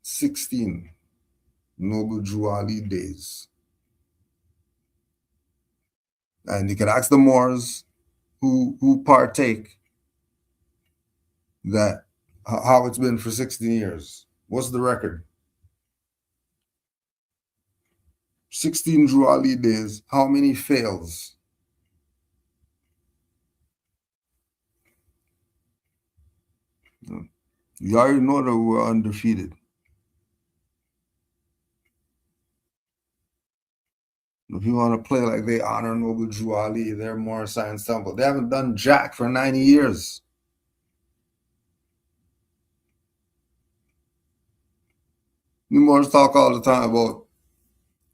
16 Noble Drew Ali days. And you can ask the Moors who partake that how it's been for 16 years. What's the record? 16 Drew Ali days. How many fails? You already know that we're undefeated. If you want to play like they honor Noble Drew Ali, they're more Science Temple. They haven't done jack for 90 years. The Moors talk all the time about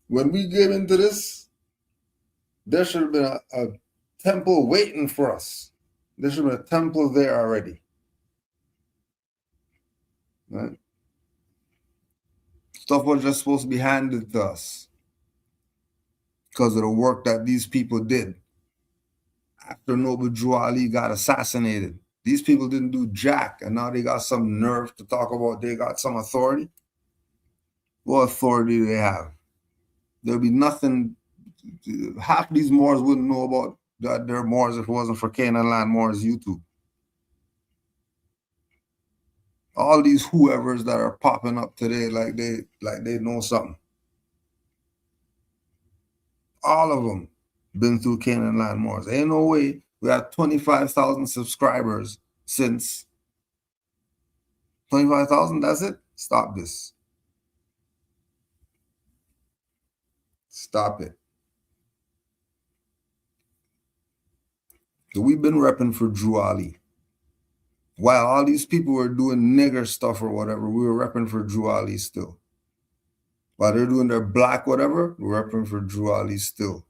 when we get into this, there should have been a temple waiting for us. There should have been a temple there already. Right? Stuff was just supposed to be handed to us because of the work that these people did after Noble Drew Ali got assassinated. These people didn't do jack, and now they got some nerve to talk about they got some authority. What authority do they have? There'll be nothing. Half these Moors wouldn't know about that they're Moors if it wasn't for Canaanland Moors YouTube. All these whoever's that are popping up today like they know something. All of them been through Canaanland Moors. Ain't no way We have 25,000 subscribers since 25,000. That's it. Stop this. Stop it. So we've been repping for Drew Ali. While all these people were doing nigger stuff or whatever, we were repping for Drew Ali still. While they're doing their black whatever, we're repping for Drew Ali still.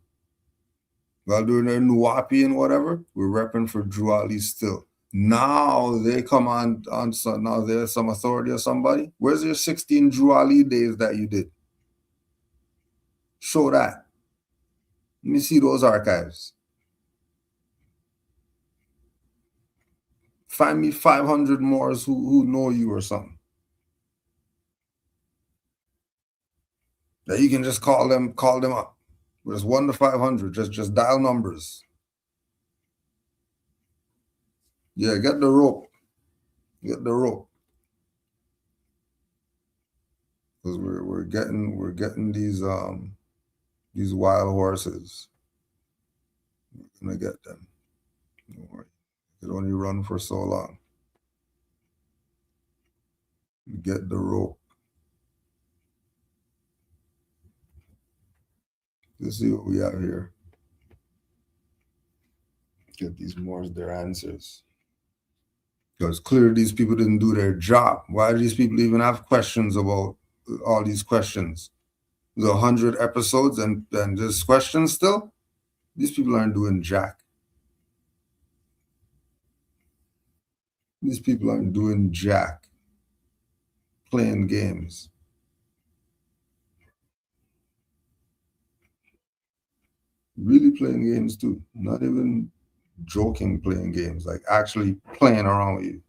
While doing their Nuwapi and whatever, we're repping for Drew Ali still. Now they come on now there's some authority or somebody. Where's your 16 Drew Ali days that you did? Show that. Let me see those archives. Find me 500 more who know you or something. That you can just call them up. Just 1 to 500. Just dial numbers. Yeah, get the rope. Get the rope. Because we're getting these wild horses. We're gonna get them. Don't worry. It only run for so long. Get the rope. Let's see what we have here. Get these Moors their answers. Because clearly these people didn't do their job. Why do these people even have questions about all these questions? The 100 episodes and just questions still? These people aren't doing jack. These people aren't doing jack. Playing games. Really playing games too. Not even joking playing games. Like actually playing around with you.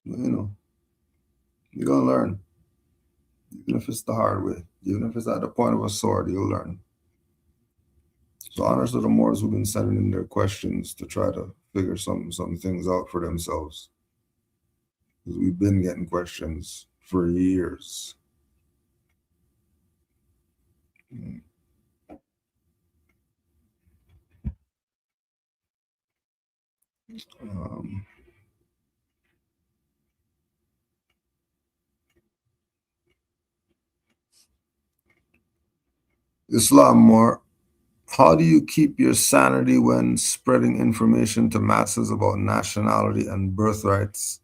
You know, you're gonna learn. Even if it's the hard way. Even if it's at the point of a sword, you'll learn. So honors to the Moors who've been sending in their questions to try to figure some things out for themselves. Because we've been getting questions for years. Islam Moor, how do you keep your sanity when spreading information to masses about nationality and birthrights?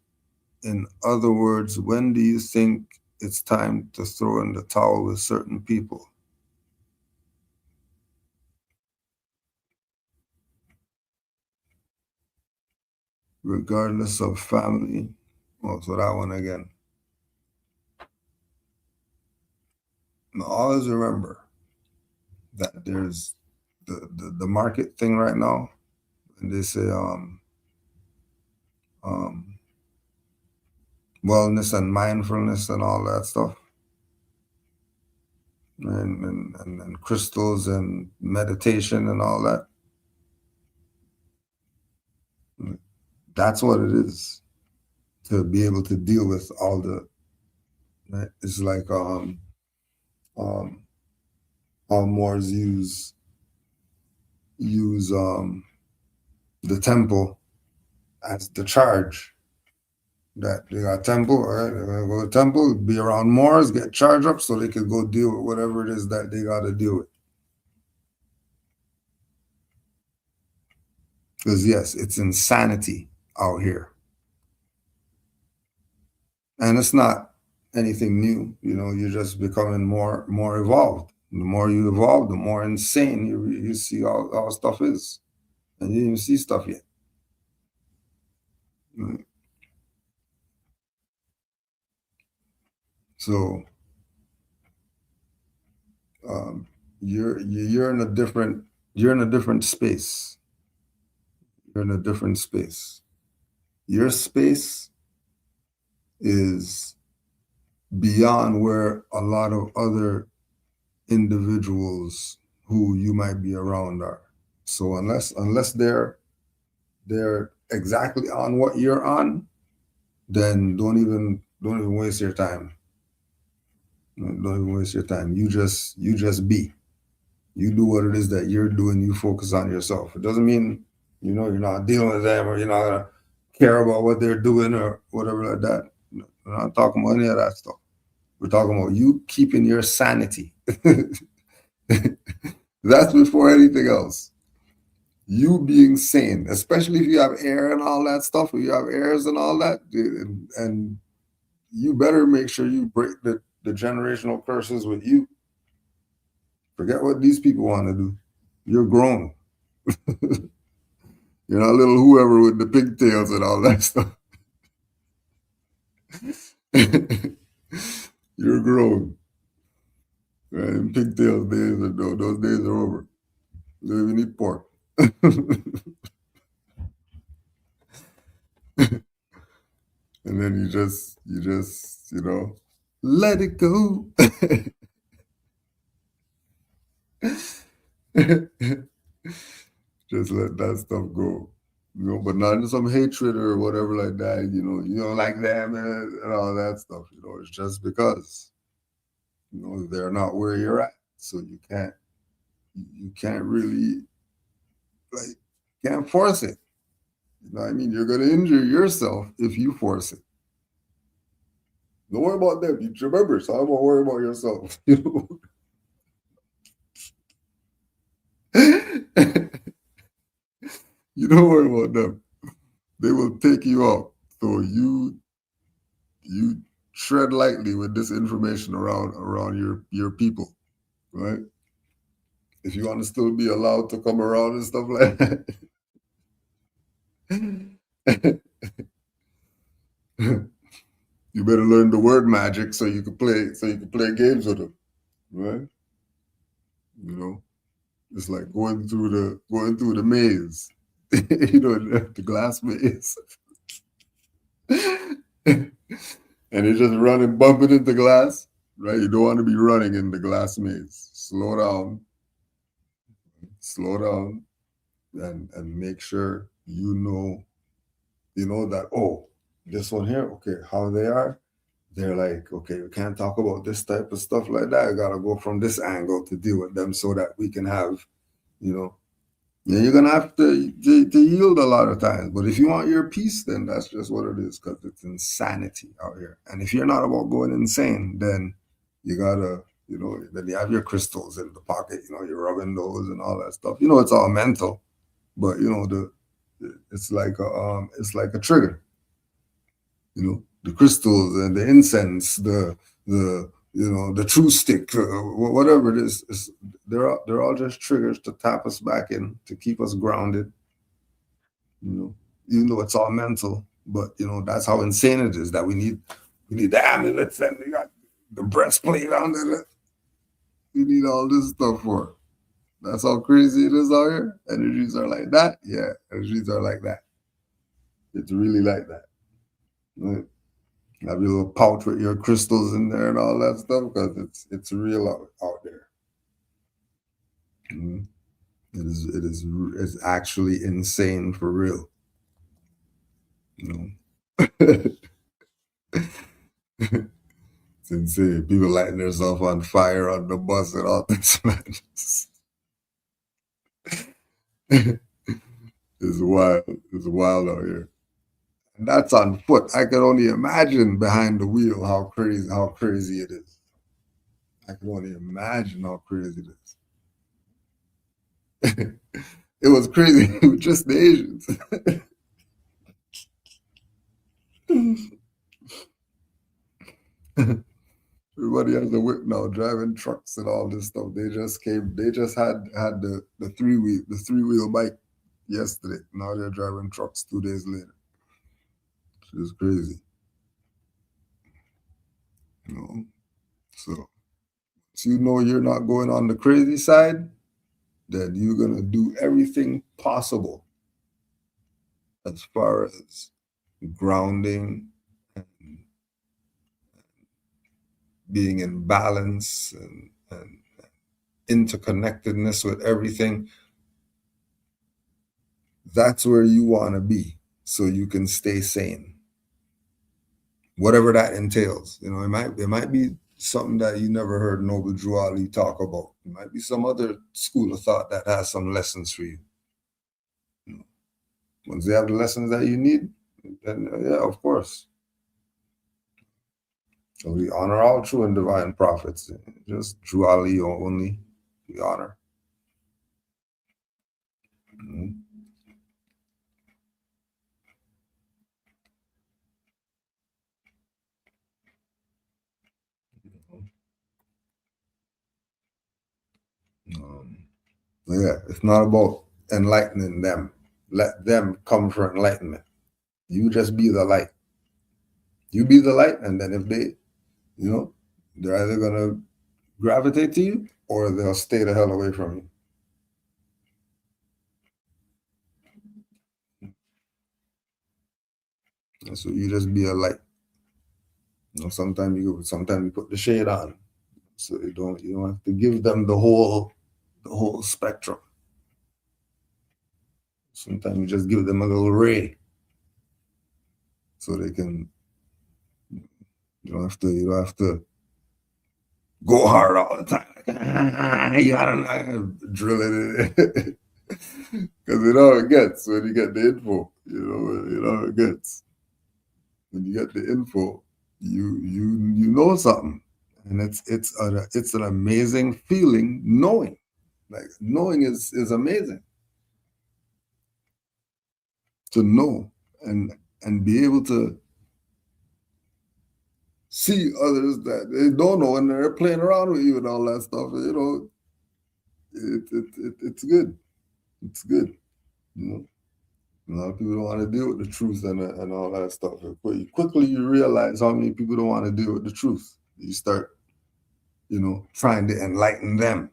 In other words, when do you think it's time to throw in the towel with certain people? Regardless of family. Oh, so that one again. Now, always remember that there's the market thing right now, and they say wellness and mindfulness and all that stuff, and crystals and meditation and all that. That's what it is to be able to deal with all the. Right? It's like all Moors use the temple as the charge. That they got temple, all right? They're gonna go to temple, be around Moors, get charged up so they could go deal with whatever it is that they got to deal with. Because yes, it's insanity out here. And it's not anything new, you know, you're just becoming more evolved. The more you evolve, the more insane you see all stuff is. And you didn't even see stuff yet. Right? So you're in a different space. You're in a different space. Your space is beyond where a lot of other individuals who you might be around are. So unless they're exactly on what you're on, then don't even waste your time. Don't even waste your time. You just be. You do what it is that you're doing. You focus on yourself. It doesn't mean, you're not dealing with them or you're not gonna care about what they're doing or whatever like that. No, we're not talking about any of that stuff. We're talking about you keeping your sanity. That's before anything else. You being sane, especially if you have air and all that stuff, if you have heirs and all that, and you better make sure you break the generational curses with you. Forget what these people want to do. You're grown. You're not little whoever with the pigtails and all that stuff. You're grown. Right? And pigtails days those days are over. You don't even eat pork. And then you just, let it go. Just let that stuff go. But not in some hatred or whatever like that, you don't like them and all that stuff, it's just because, they're not where you're at. So you can't really, can't force it. You know what I mean? You're going to injure yourself if you force it. Don't worry about them. You remember, so I'm going to worry about yourself. You don't worry about them. They will take you out. So you tread lightly with this information around your people, right? If you want to still be allowed to come around and stuff like that. You better learn the word magic so you can play games with them, right? It's like going through the maze, the glass maze. And you're just running, bumping into glass, right? You don't want to be running in the glass maze. Slow down, and make sure you know that, oh, this one here, okay, how they are. They're like, okay, we can't talk about this type of stuff like that. I gotta go from this angle to deal with them so that we can have, you're gonna have to yield a lot of times. But if you want your peace, then that's just what it is, because it's insanity out here. And if you're not about going insane, then you gotta, then you have your crystals in the pocket, you're rubbing those and all that stuff. It's all mental, but it's like a trigger. The crystals and the incense, the true stick, whatever it is, they're all just triggers to tap us back in, to keep us grounded. Even though it's all mental, but that's how insane it is, that we need the amulets and we got the breastplate under it. We need all this stuff for it. That's how crazy it is out here. Energies are like that. Yeah, energies are like that. It's really like that. Right? Have your little pouch with your crystals in there and all that stuff, because it's real out there. Mm-hmm. It's actually insane for real. It's insane. People lighting themselves on fire on the bus and all this madness. It's wild. It's wild out here. And that's on foot. I can only imagine behind the wheel how crazy it is. I can only imagine how crazy it is. It was crazy with just the Asians. Everybody has a whip now, driving trucks and all this stuff. They just had the three-wheel bike yesterday. Now they're driving trucks 2 days later. It's crazy. So you're not going on the crazy side, then you're gonna do everything possible as far as grounding and being in balance and interconnectedness with everything. That's where you want to be, so you can stay sane. Whatever that entails, it might be something that you never heard Noble Drew Ali talk about. It might be some other school of thought that has some lessons for you. Once they have the lessons that you need, then yeah, of course. So we honor all true and divine prophets. Just Drew Ali only we honor. Mm-hmm. Yeah, it's not about enlightening them. Let them come for enlightenment. You just be the light. You be the light, and then if they, they're either gonna gravitate to you or they'll stay the hell away from you. And so you just be a light. Sometimes you put the shade on, so you don't have to give them the whole spectrum. Sometimes you just give them a little ray, so they can. You don't have to go hard all the time. You gotta drill it in. Because you know how it gets when you get the info. You know how it gets. When you get the info, you know something. And it's an amazing feeling knowing. Like knowing is amazing. To know and be able to see others that they don't know and they're playing around with you and all that stuff. It's good. It's good. A lot of people don't want to deal with the truth and all that stuff. Quickly you realize how many people don't want to deal with the truth. You start, trying to enlighten them.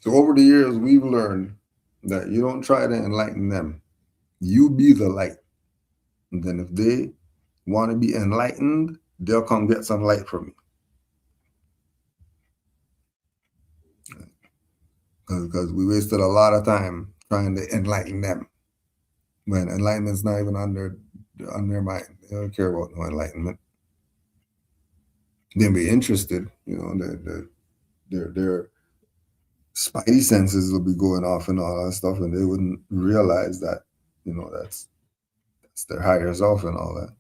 So over the years, we've learned that you don't try to enlighten them. You be the light. And then if they want to be enlightened, they'll come get some light from you. Because we wasted a lot of time trying to enlighten them. When enlightenment's not even on their mind. They don't care about no enlightenment. They'll be interested, their spidey senses will be going off and all that stuff, and they wouldn't realize that, that's their higher self and all that.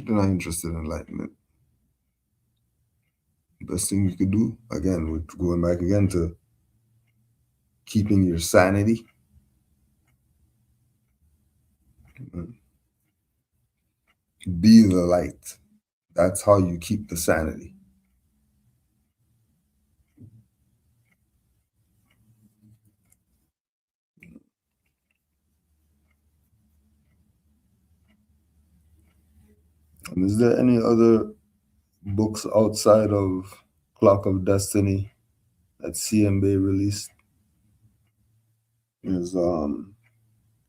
They're not interested in enlightenment. The best thing you could do, again, we're going back again to keeping your sanity. Be the light. That's how you keep the sanity. And is there any other books outside of Clock of Destiny that CMB released? There's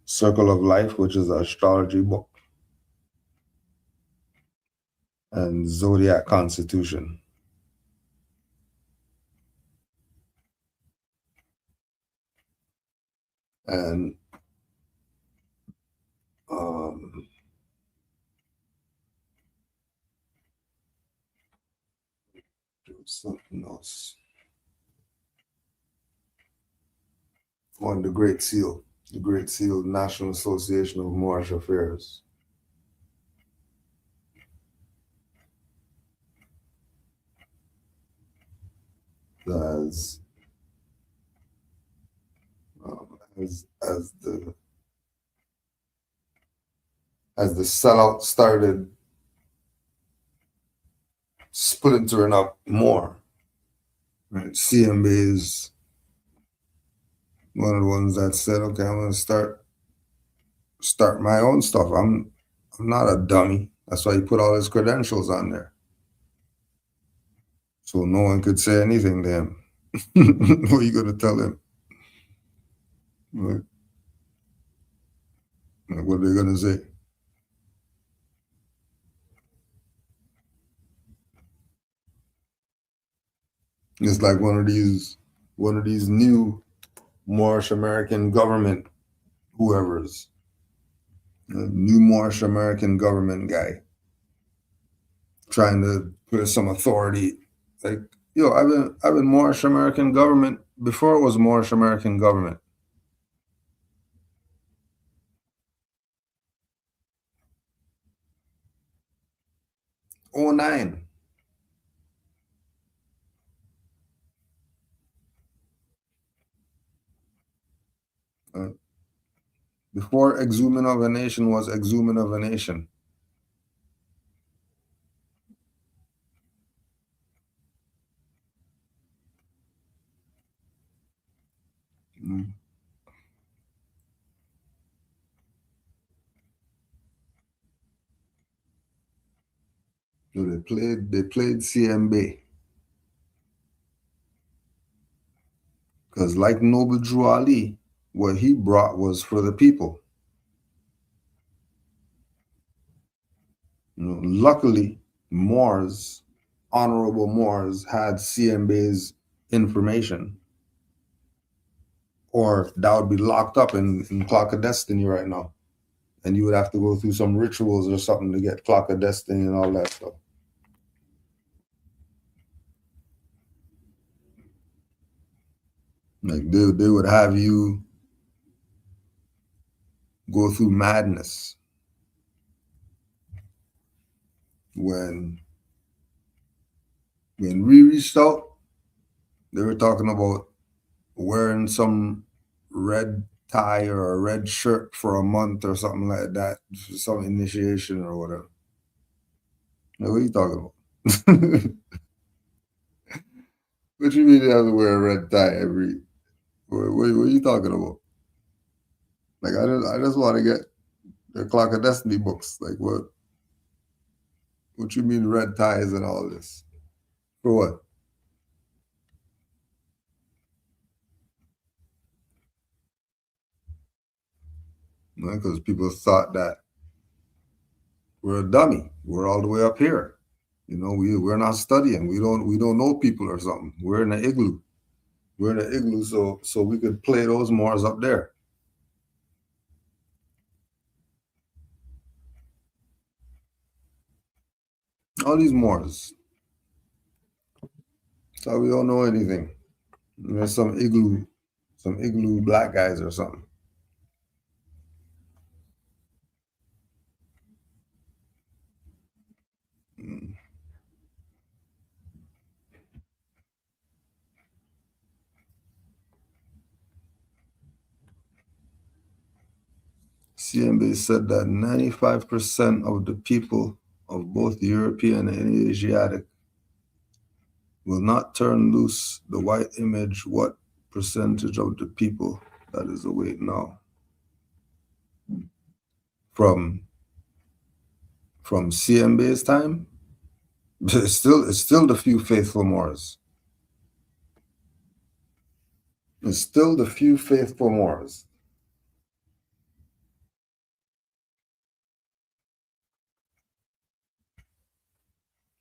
Circle of Life, which is an astrology book, and Zodiac Constitution. And something else. On the Great Seal, National Association of Moorish Affairs. As the sellout started splintering up more, right? CMB is one of the ones that said, okay, I'm going to start my own stuff. I'm not a dummy. That's why he put all his credentials on there. So no one could say anything to him. What are you going to tell him? Right? Like, what are they going to say? It's like one of these new Moorish American government whoever's new Moorish American government guy trying to put some authority. Like, yo, I've been Moorish American government before it was Moorish American government. '09. Before exhuming of a nation was exhuming of a nation. Mm. So they played CMB. Because like Noble Drew Ali, what he brought was for the people. You know, luckily, Moors, honorable Moors, had CMB's information, or that would be locked up in Clock of Destiny right now. And you would have to go through some rituals or something to get Clock of Destiny and all that stuff. Like they would have you go through madness when we reached out. They were talking about wearing some red tie or a red shirt for a month or something like that, some initiation or whatever. Like, what are you talking about? What you mean you have to wear a red tie every? What are you talking about? Like, I just want to get the Clock of Destiny books. Like, what? What you mean red ties and all this? For what? Because people thought that we're a dummy. We're all the way up here. You know, we're not studying. We don't know people or something. We're in an igloo. We're in an igloo, so we could play those Moors up there. All these Moors. So we don't know anything. There's some igloo black guys or something. Mm. CMB said that 95% of the people of both European and Asiatic will not turn loose the white image. What percentage of the people that is awake now? From CMB's time, it's still the few faithful Moors. It's still the few faithful Moors.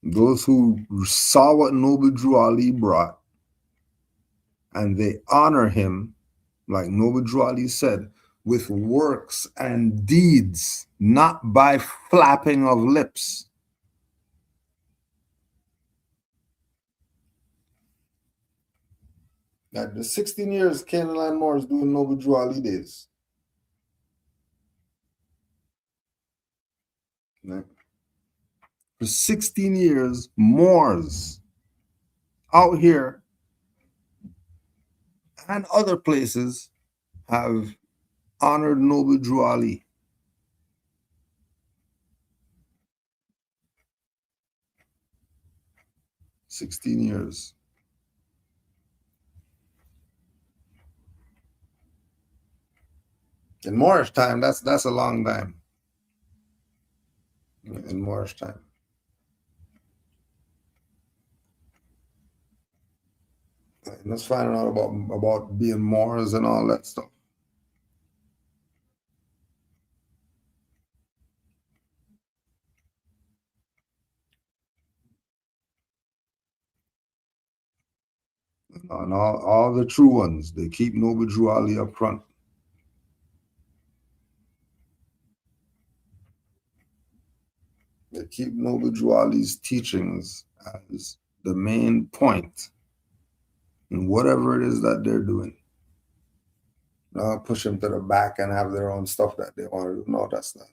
Those who saw what Noble Drew Ali brought, and they honor him, like Noble Drew Ali said, with works and deeds, not by flapping of lips. Like the 16 years Canaanland Moors doing Noble Drew Ali days. Right? For 16 years, Moors out here and other places have honored Noble Drew Ali. 16 years. In Moorish time, that's a long time. In Moorish time. And let's find out about being Moors and all that stuff. And all the true ones, they keep Noble Drew Ali up front. They keep Noble Drew Ali's teachings as the main point in whatever it is that they're doing. Not push them to the back and have their own stuff that they want to do. No, that's not.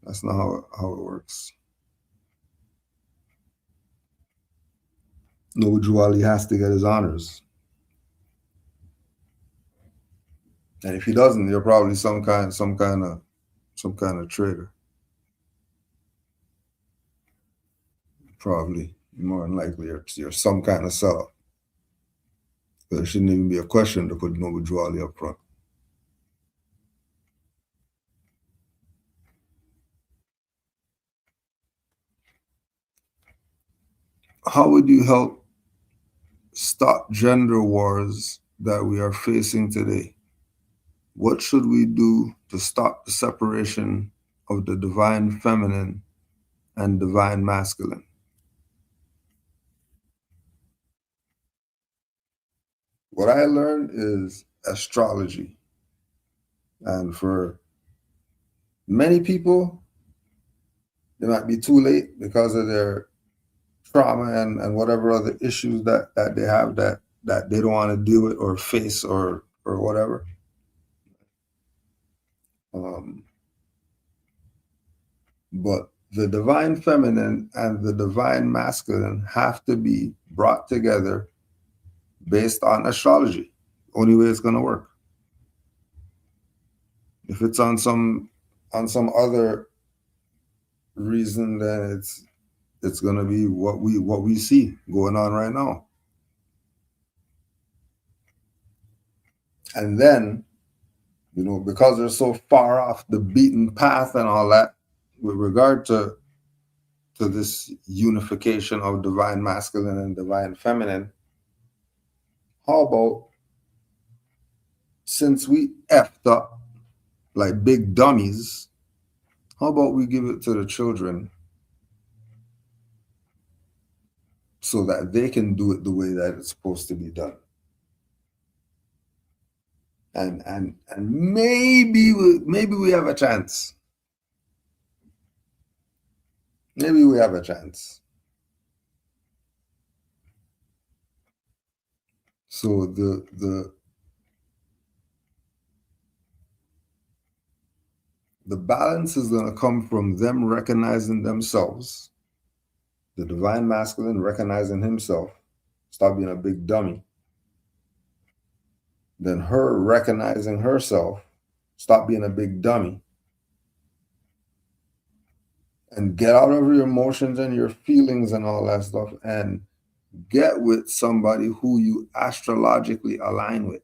That's not how it works. Noble Drew Ali has to get his honors. And if he doesn't, you're probably some kind of traitor. Probably more than likely you're some kind of sellout. There shouldn't even be a question to put Noble Drew Ali up front. How would you help stop gender wars that we are facing today? What should we do to stop the separation of the divine feminine and divine masculine? What I learned is astrology. And for many people, it might be too late because of their trauma and whatever other issues that they have that they don't want to deal with or face or whatever. But the divine feminine and the divine masculine have to be brought together based on astrology. Only way it's going to work. If it's on some other reason, then it's going to be what we see going on right now. And then, because they're so far off the beaten path and all that, with regard to this unification of divine masculine and divine feminine, how about, since we effed up like big dummies, how about we give it to the children so that they can do it the way that it's supposed to be done? And maybe we have a chance. Maybe we have a chance. So the balance is going to come from them recognizing themselves, the divine masculine recognizing himself, stop being a big dummy. Then her recognizing herself, stop being a big dummy. And get out of your emotions and your feelings and all that stuff and get with somebody who you astrologically align with.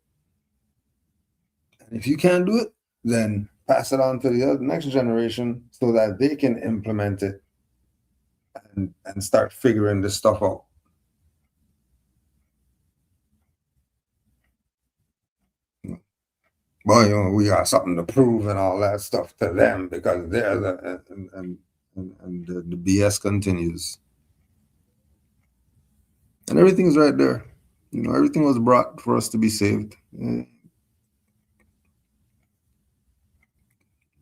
And if you can't do it, then pass it on to the next generation so that they can implement it and start figuring this stuff out. Well, we got something to prove and all that stuff to them because they're the BS continues. And everything's right there. Everything was brought for us to be saved.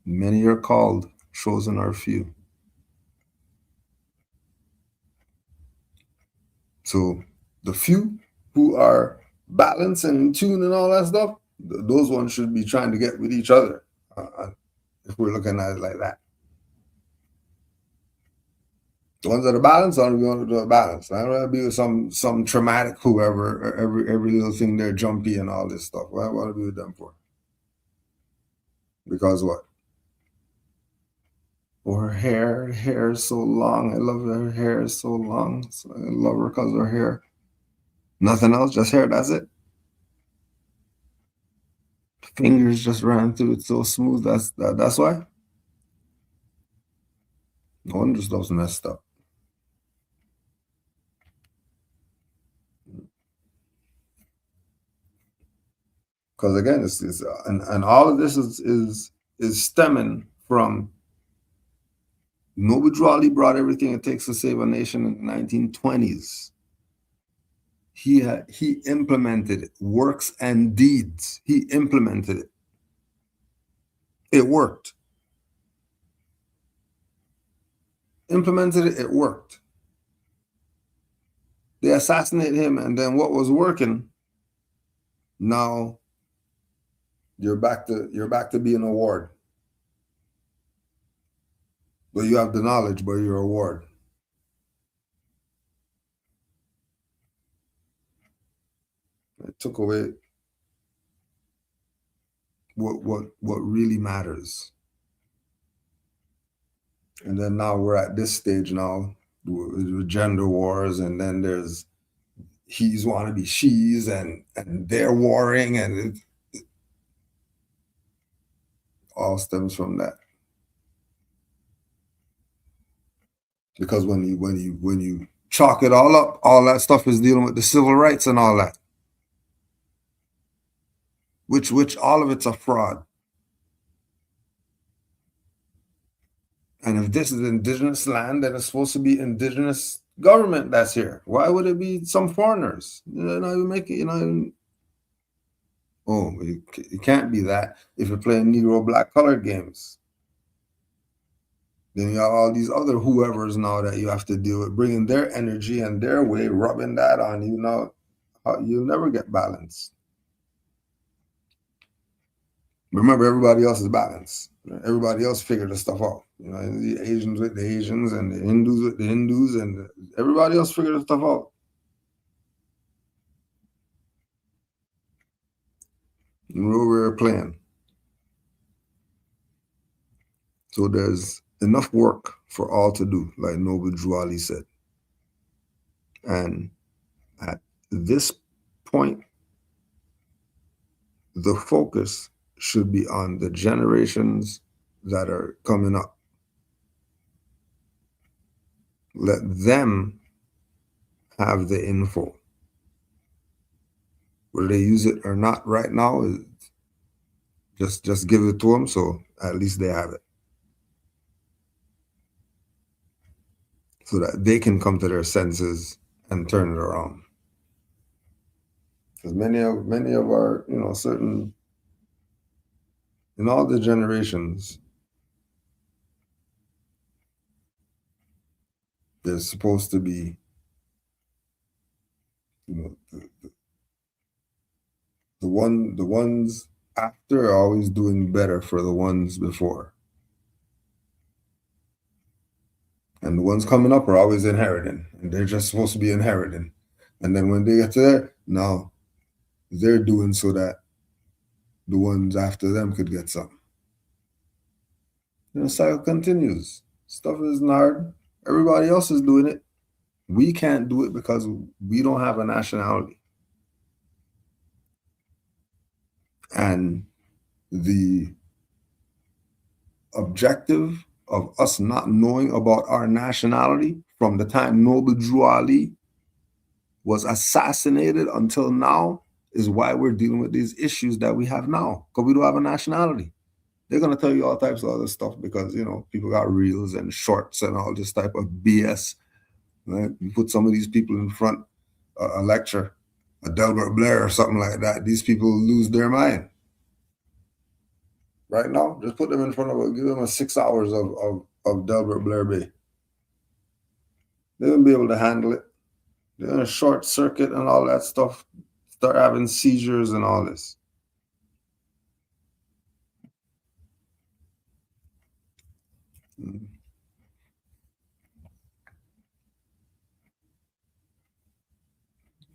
Many are called, chosen are few. So the few who are balanced and in tune and all that stuff, those ones should be trying to get with each other, if we're looking at it like that. The ones that are balanced, I want to be balanced. I don't want to be with some traumatic whoever, every little thing they're jumpy and all this stuff. What I want to be with them for? Because what? Oh, her hair is so long. I love her hair is so long. So I love her because of her hair. Nothing else, just hair, that's it. Fingers just ran through it so smooth. That's why. No wonder stuff's messed up. Because again, it's and all of this is stemming from Noble Drew Ali brought everything it takes to save a nation in the 1920s. He implemented it, works and deeds. He implemented it. It worked. implemented it, it worked. They assassinated him, and then what was working, now you're back to being a ward. But you have the knowledge, but you're a ward. It took away what really matters. And then now we're at this stage now with gender wars, and then there's he's want to be she's, and they're warring, and it all stems from that. Because when you chalk it all up, all that stuff is dealing with the civil rights and all that, which all of it's a fraud. And if this is indigenous land, then it's supposed to be indigenous government that's here. Why would it be some foreigners? You know, you make it, you know. Oh, it can't be that if you're playing Negro black colored games. Then you have all these other whoever's now that you have to deal with, bringing their energy and their way, rubbing that on you. Now, you'll never get balance. Remember, everybody else is balanced. Everybody else figured the stuff out. You know, the Asians with the Asians, and the Hindus with the Hindus, and everybody else figured the stuff out. And we were playing. So there's enough work for all to do, like Noble Drew Ali said. And at this point, the focus should be on the generations that are coming up. Let them have the info. Whether they use it or not right now, just give it to them, so at least they have it. So that they can come to their senses and turn it around. Because many of our, you know, certain, in all the generations, there's supposed to be, you know, the ones after are always doing better for the ones before. And the ones coming up are always inheriting, and they're just supposed to be inheriting. And then when they get to there, now they're doing so that the ones after them could get something. And the cycle continues. Stuff isn't hard. Everybody else is doing it. We can't do it because we don't have a nationality. And the objective of us not knowing about our nationality from the time Noble Drew Ali was assassinated until now is why we're dealing with these issues that we have now, because we don't have a nationality. They're going to tell you all types of other stuff because, you know, people got reels and shorts and all this type of BS. Right? You put some of these people in front, a lecture, a Delbert Blair or something like that, these people lose their mind. Right now, just put them in front of give them a 6 hours of Delbert Blair Bay. They won't be able to handle it. They're in a short circuit and all that stuff, start having seizures and all this.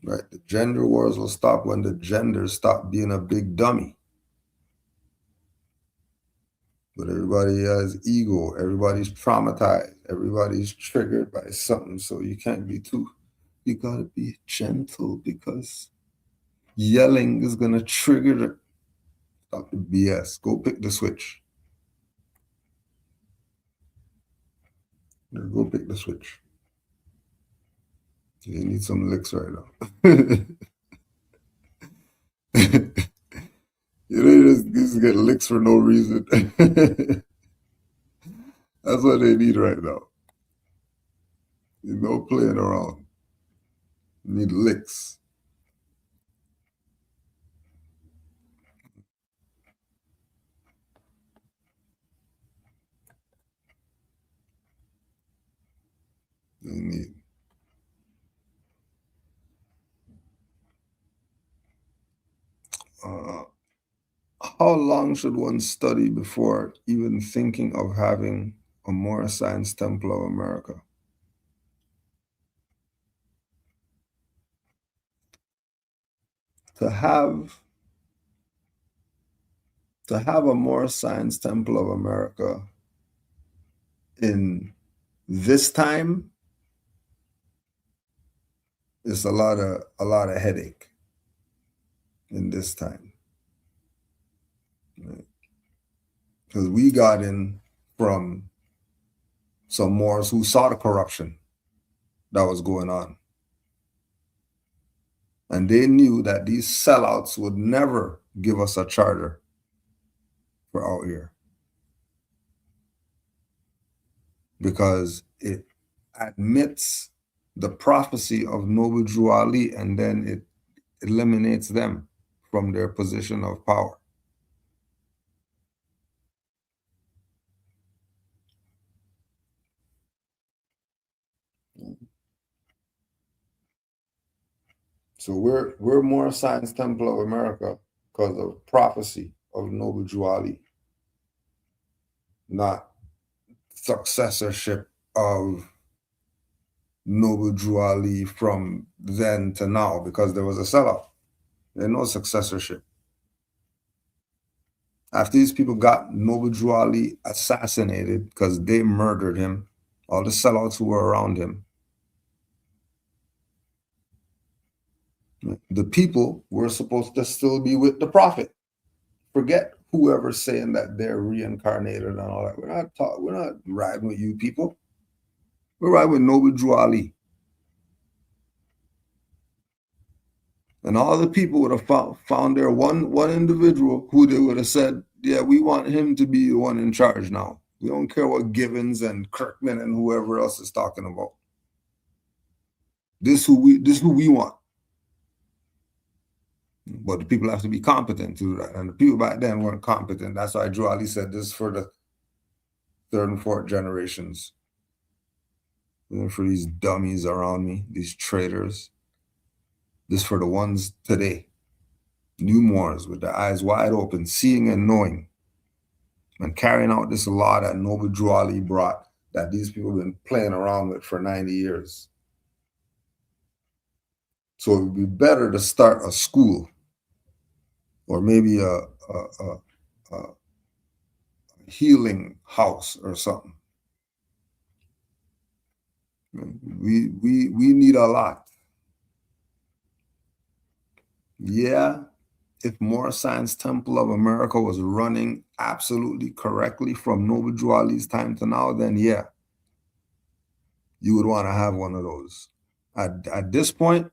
Right, the gender wars will stop when the genders stop being a big dummy. But everybody has ego, everybody's traumatized, everybody's triggered by something, so you can't be you gotta be gentle because yelling is gonna trigger the, stop the BS, go pick the switch. Go pick the switch. You need some licks right now. You know, just get licks for no reason. That's what they need right now. You no playing around. You need licks. Indeed. How long should one study before even thinking of having a Moor Science Temple of America? To have a Moor Science Temple of America in this time is a lot of headache in this time. Because we got in from some Moors who saw the corruption that was going on. And they knew that these sellouts would never give us a charter for out here, because it admits the prophecy of Noble Drew Ali, and then it eliminates them from their position of power. So we're more Science Temple of America because of prophecy of Noble Drew Ali, not successorship of Noble Drew Ali from then to now, because there was a sellout. There's no successorship. After these people got Noble Drew Ali assassinated because they murdered him, all the sellouts who were around him, the people were supposed to still be with the prophet. Forget whoever's saying that they're reincarnated and all that. We're not riding with you people. We're riding with Noble Drew Ali. And all the people would have found their one individual who they would have said, yeah, we want him to be the one in charge now. We don't care what Givens and Kirkman and whoever else is talking about. This who we want. But the people have to be competent to do that. And the people back then weren't competent. That's why Drew Ali said this for the third and fourth generations. For these dummies around me, these traitors. This for the ones today. New Moors with their eyes wide open, seeing and knowing, and carrying out this law that Noble Drew Ali brought, that these people have been playing around with for 90 years. So it would be better to start a school, or maybe a healing house or something. We need a lot. Yeah, if Moor Science Temple of America was running absolutely correctly from Noble Drew Ali's time to now, then yeah, you would want to have one of those. At this point,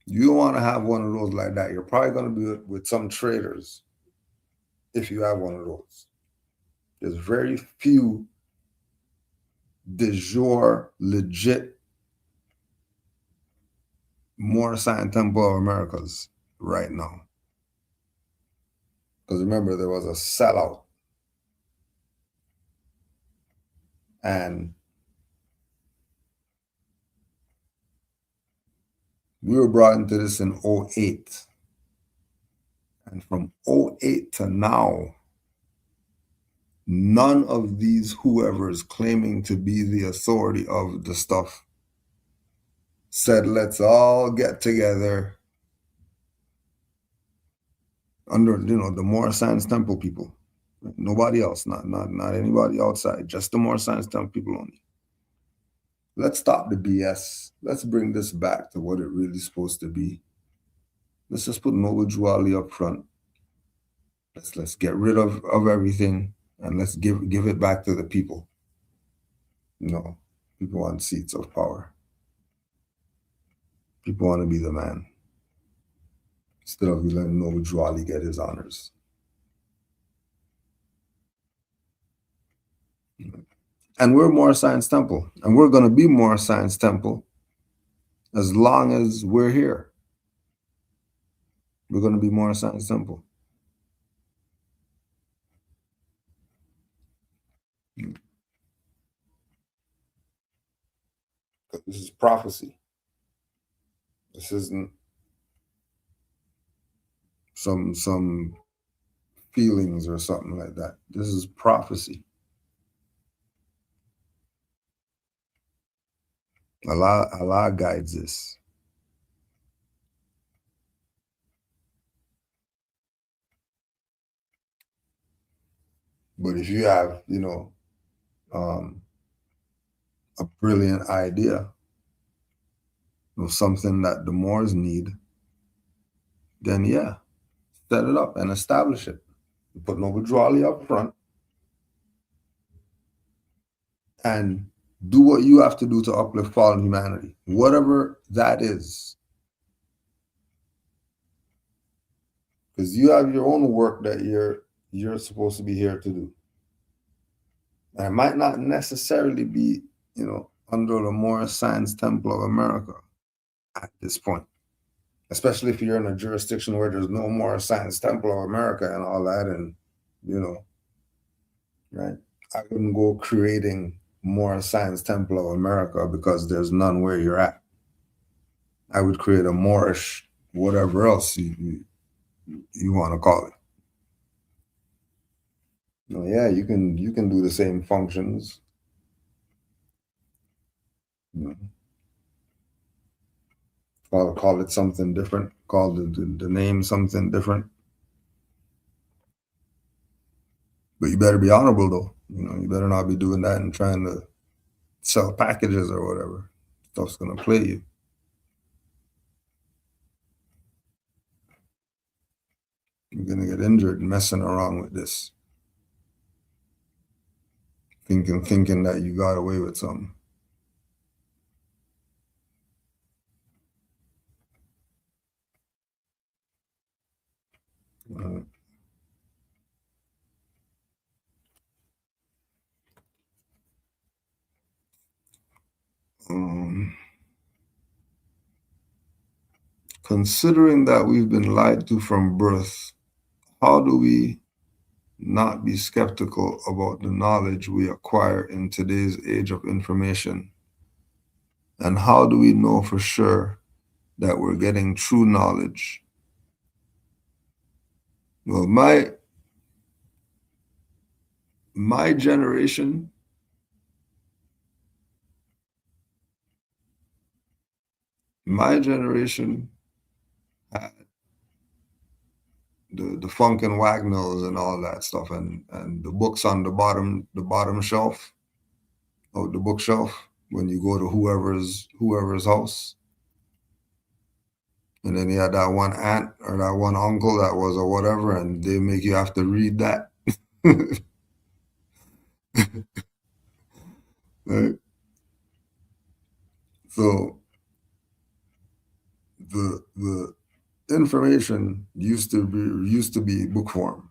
you don't want to have one of those like that. You're probably going to be with some traders if you have one of those. There's very few de jure, legit Moor Science Temple of Americas right now. Because remember, there was a sellout. And we were brought into this in 2008. And from 2008 to now, none of these whoever's claiming to be the authority of the stuff said, let's all get together under, the Moor Science Temple people. Nobody else, not anybody outside, just the Moor Science Temple people only. Let's stop the BS. Let's bring this back to what it really is supposed to be. Let's just put Noble Drew Ali up front. Let's get rid of everything, and let's give it back to the people. No, people want seats of power. People want to be the man, instead of letting Noble Drew Ali get his honors. And we're Moor Science Temple, and we're going to be Moor Science Temple as long as we're here. We're going to be Moor Science Temple. This is prophecy. This isn't some feelings or something like that. This is prophecy. Allah guides this. But if you have, a brilliant idea of something that the Moors need, then yeah, set it up and establish it. Put no withdrawal up front and do what you have to do to uplift fallen humanity, whatever that is. Because you have your own work that you're supposed to be here to do. And it might not necessarily be, under the Moor Science Temple of America at this point. Especially if you're in a jurisdiction where there's no more Science Temple of America and all that, and right? I wouldn't go creating more Science Temple of America because there's none where you're at. I would create a Moorish, whatever else you want to call it. Yeah, you can do the same functions. Call it something different. Call the name something different. But you better be honorable, though. You better not be doing that and trying to sell packages or whatever. Stuff's gonna play you. You're gonna get injured messing around with this. Thinking that you got away with something. Considering that we've been lied to from birth, how do we not be skeptical about the knowledge we acquire in today's age of information? And how do we know for sure that we're getting true knowledge? Well, my generation had the Funk and Wagnalls and all that stuff, and the books on the bottom shelf of the bookshelf when you go to whoever's house. And then you had that one aunt or that one uncle that was or whatever, and they make you have to read that. Right? So the information used to be book form.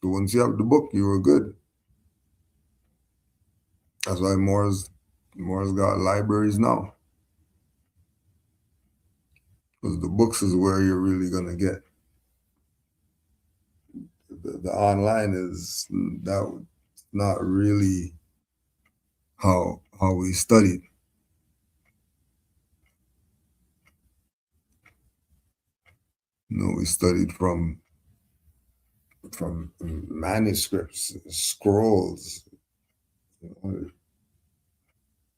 So once you have the book, you were good. That's why Moor's got libraries now. Because the books is where you're really gonna get. The online is not really how we studied. We studied from manuscripts, scrolls.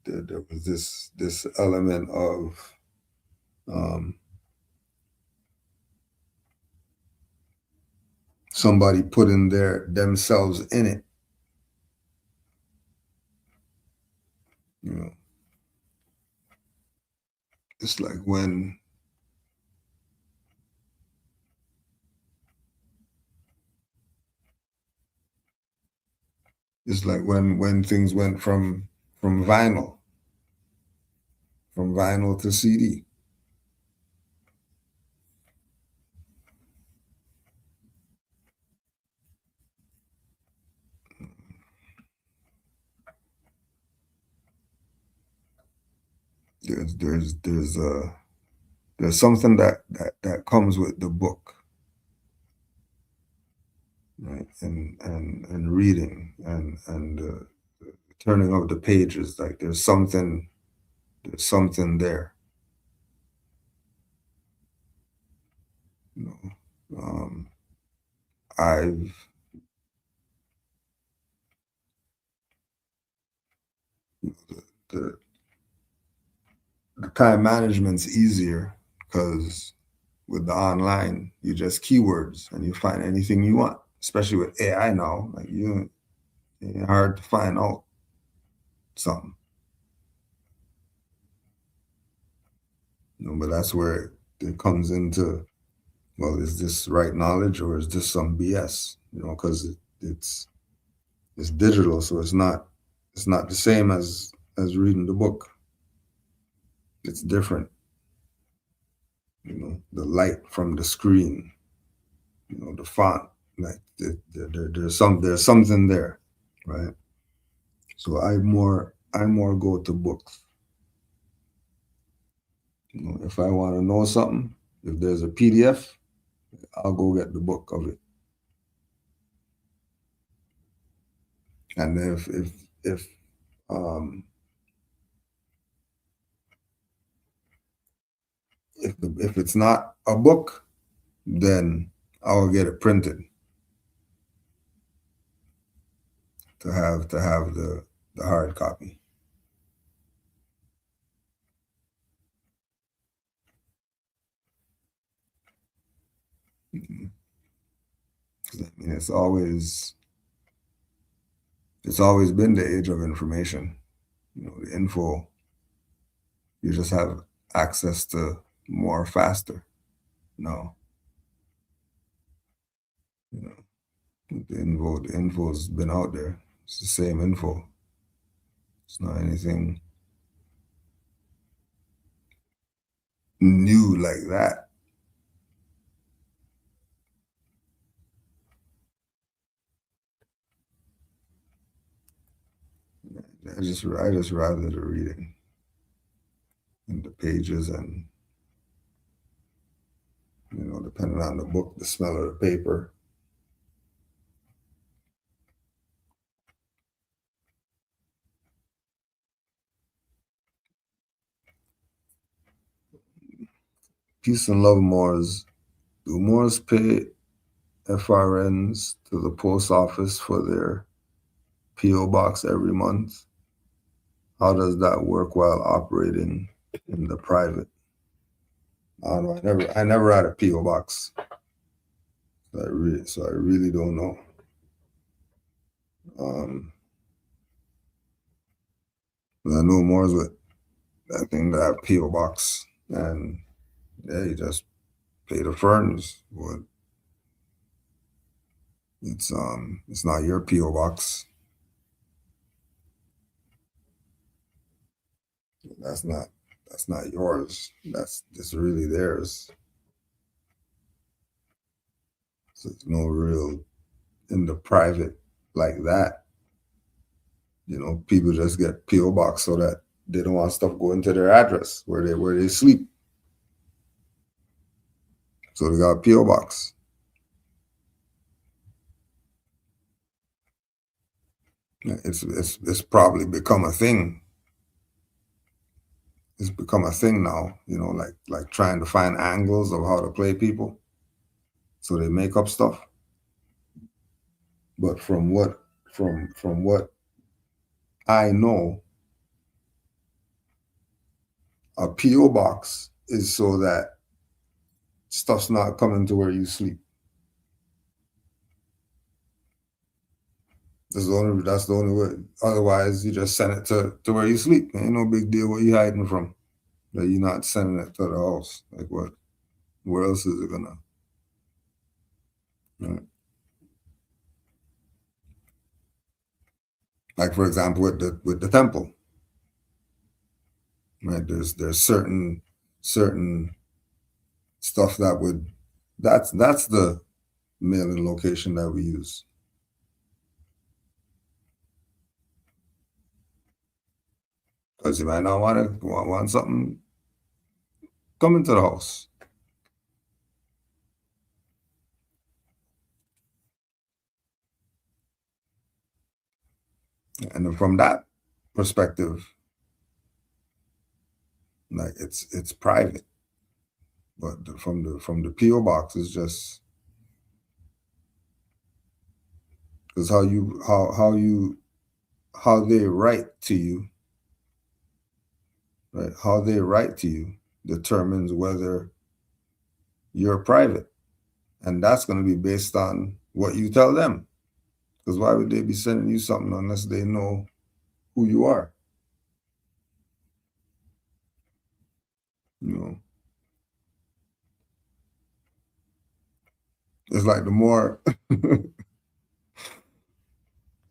There was this element of somebody putting themselves in it. It's like when things went from vinyl to CD. There's something that comes with the book, right? And reading and turning of the pages. Like there's something there's something there. You know, I've the time management's easier because with the online, you just keywords and you find anything you want. Especially with AI now, like it's hard to find out something. But that's where it comes into, well, is this right knowledge or is this some BS? Because it's digital, so it's not the same as reading the book. It's different. The light from the screen, the font, like there's something there, right? So I more go to books. If I want to know something, if there's a PDF, I'll go get the book of it. And if it's not a book, then I'll get it printed to have the hard copy. I mean, it's always been the age of information. The info, you just have access to more faster. No. The info's been out there. It's the same info. It's not anything new like that. I just rather the reading and the pages and depending on the book, the smell of the paper. Peace and love, Moors. Do Moors pay FRNs to the post office for their PO box every month? How does that work while operating in the private? I don't know. I never had a PO box. So I really don't know. But I know Moors with that thing that have PO box, and yeah, you just pay the ferns. But it's not your PO box. That's not yours. It's really theirs. So there's no real in the private like that. People just get PO box so that they don't want stuff going to their address where they sleep. So they got a PO box. It's probably become a thing. It's become a thing now, like trying to find angles of how to play people. So they make up stuff. But from what I know, a PO box is so that stuff's not coming to where you sleep. That's the only way. Otherwise, you just send it to where you sleep. Ain't no big deal. What you hiding from? That you're not sending it to the house. Like what? Where else is it gonna? Right? Like for example, with the temple, right? There's certain stuff that's the mailing location that we use. Because you might not want something coming to the house. And from that perspective, Like it's private. But from the PO box is just because how they write to you, right? How they write to you determines whether you're private. And that's going to be based on what you tell them. Because why would they be sending you something unless they know who you are? You know, it's like the more, it's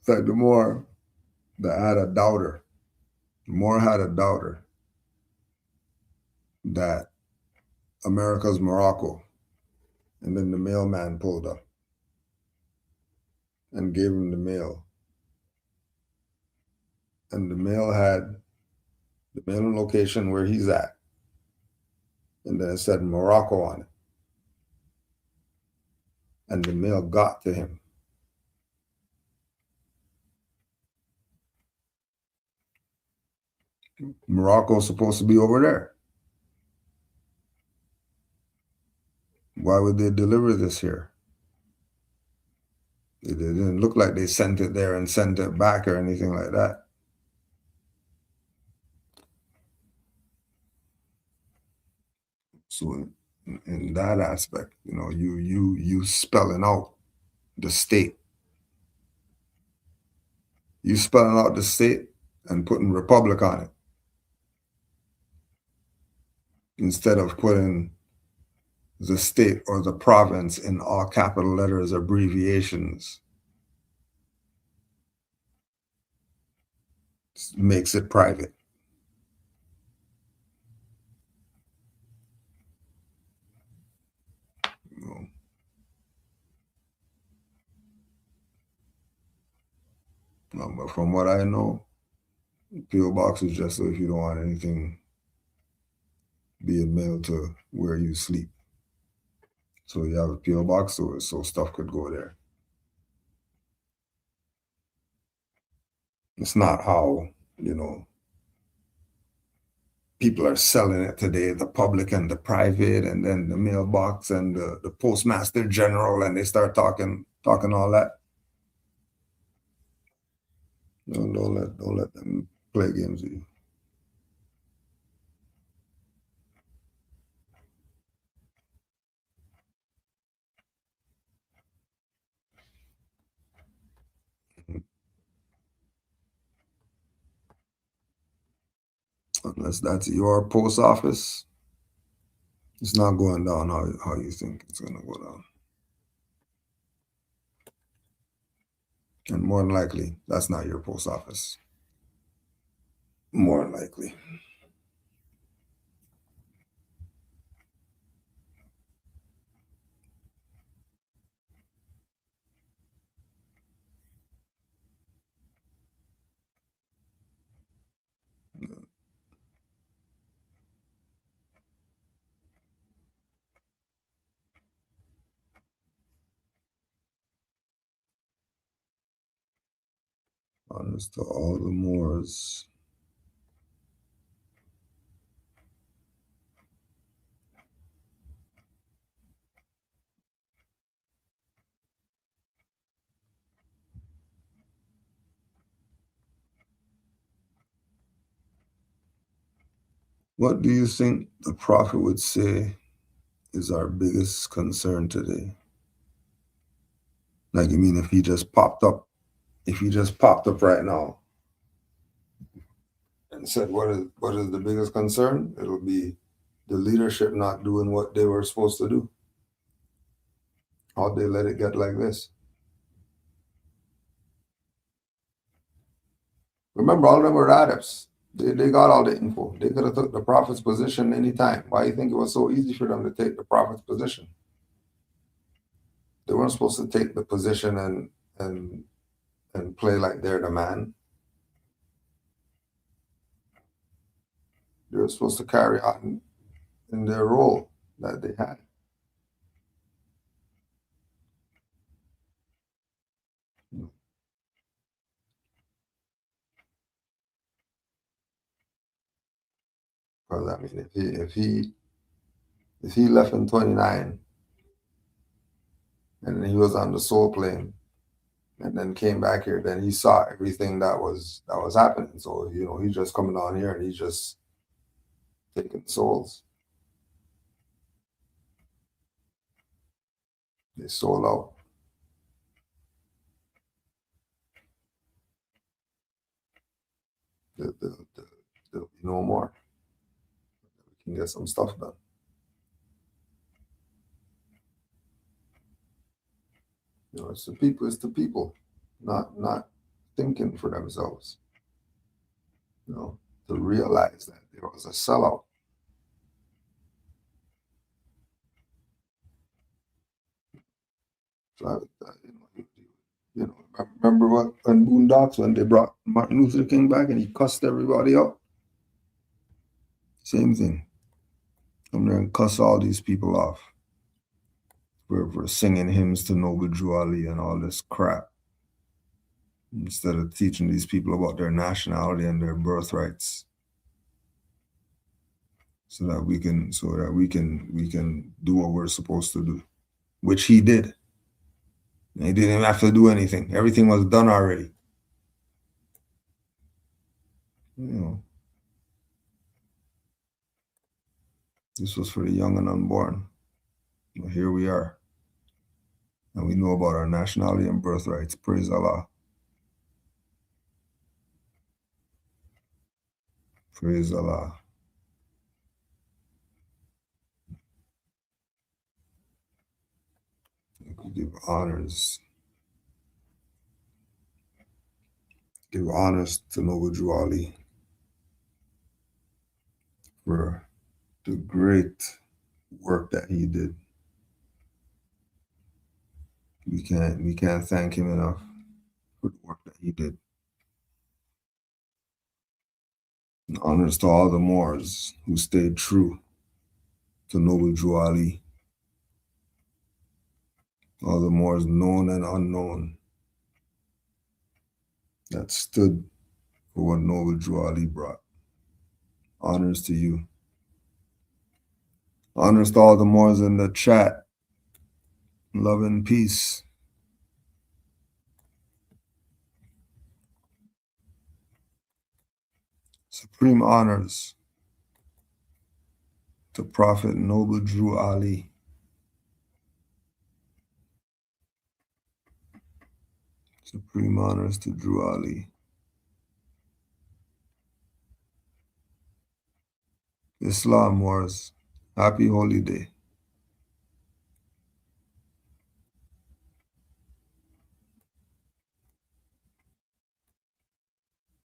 like the more that had a doubter, the more had a doubter that America's Morocco. And then the mailman pulled up and gave him the mail. And the mail had the mailing location where he's at. And then it said Morocco on it. And the mail got to him. Morocco's supposed to be over there. Why would they deliver this here? It didn't look like they sent it there and sent it back or anything like that. So in that aspect, you know, you spelling out the state. You spelling out the state and putting republic on it. Instead of putting the state or the province in all capital letters, abbreviations. Makes it private. No, but from what I know, PO box is just so if you don't want anything being mailed to where you sleep. So you have a PO box so stuff could go there. It's not how, you know, people are selling it today, the public and the private, and then the mailbox and the postmaster general, and they start talking all that. No, don't let them play games with you. Unless that's your post office, it's not going down how you think it's going to go down. And more than likely, that's not your post office. More than likely. Honest to all the Moors. What do you think the prophet would say is our biggest concern today? Like, you mean if he just popped up right now and said, what is the biggest concern? It'll be the leadership not doing what they were supposed to do. How'd they let it get like this? Remember, all of them were Arabs. They got all the info. They could have took the prophet's position anytime. Why do you think it was so easy for them to take the prophet's position? They weren't supposed to take the position and play like they're the man. They were supposed to carry on in their role that they had. Because I mean, if he left in 29 and he was on the soul plane and then came back here, then he saw everything that was happening. So, you know, he's just coming down here and he's just taking souls. They sold out. There'll be no more. We can get some stuff done. You know, it's the people, not thinking for themselves. You know, to realize that there was a sellout. So, you know, remember when Boondocks, when they brought Martin Luther King back and he cussed everybody out? Same thing. Come there and cuss all these people off. We're singing hymns to Noble Drew Ali and all this crap, instead of teaching these people about their nationality and their birthrights, so that we can do what we're supposed to do, which he did. And he didn't even have to do anything. Everything was done already. You know, this was for the young and unborn. Well, here we are. And we know about our nationality and birthrights. Praise Allah. Praise Allah. We give honors. Give honors to Noble Drew Ali for the great work that he did. We can't thank him enough for the work that he did. And honors to all the Moors who stayed true to Noble Drew Ali. All the Moors, known and unknown, that stood for what Noble Drew Ali brought. Honors to you. Honors to all the Moors in the chat. Love and peace. Supreme honors to Prophet Noble Drew Ali. Supreme honors to Drew Ali. Islam Wars. Happy Holy Day.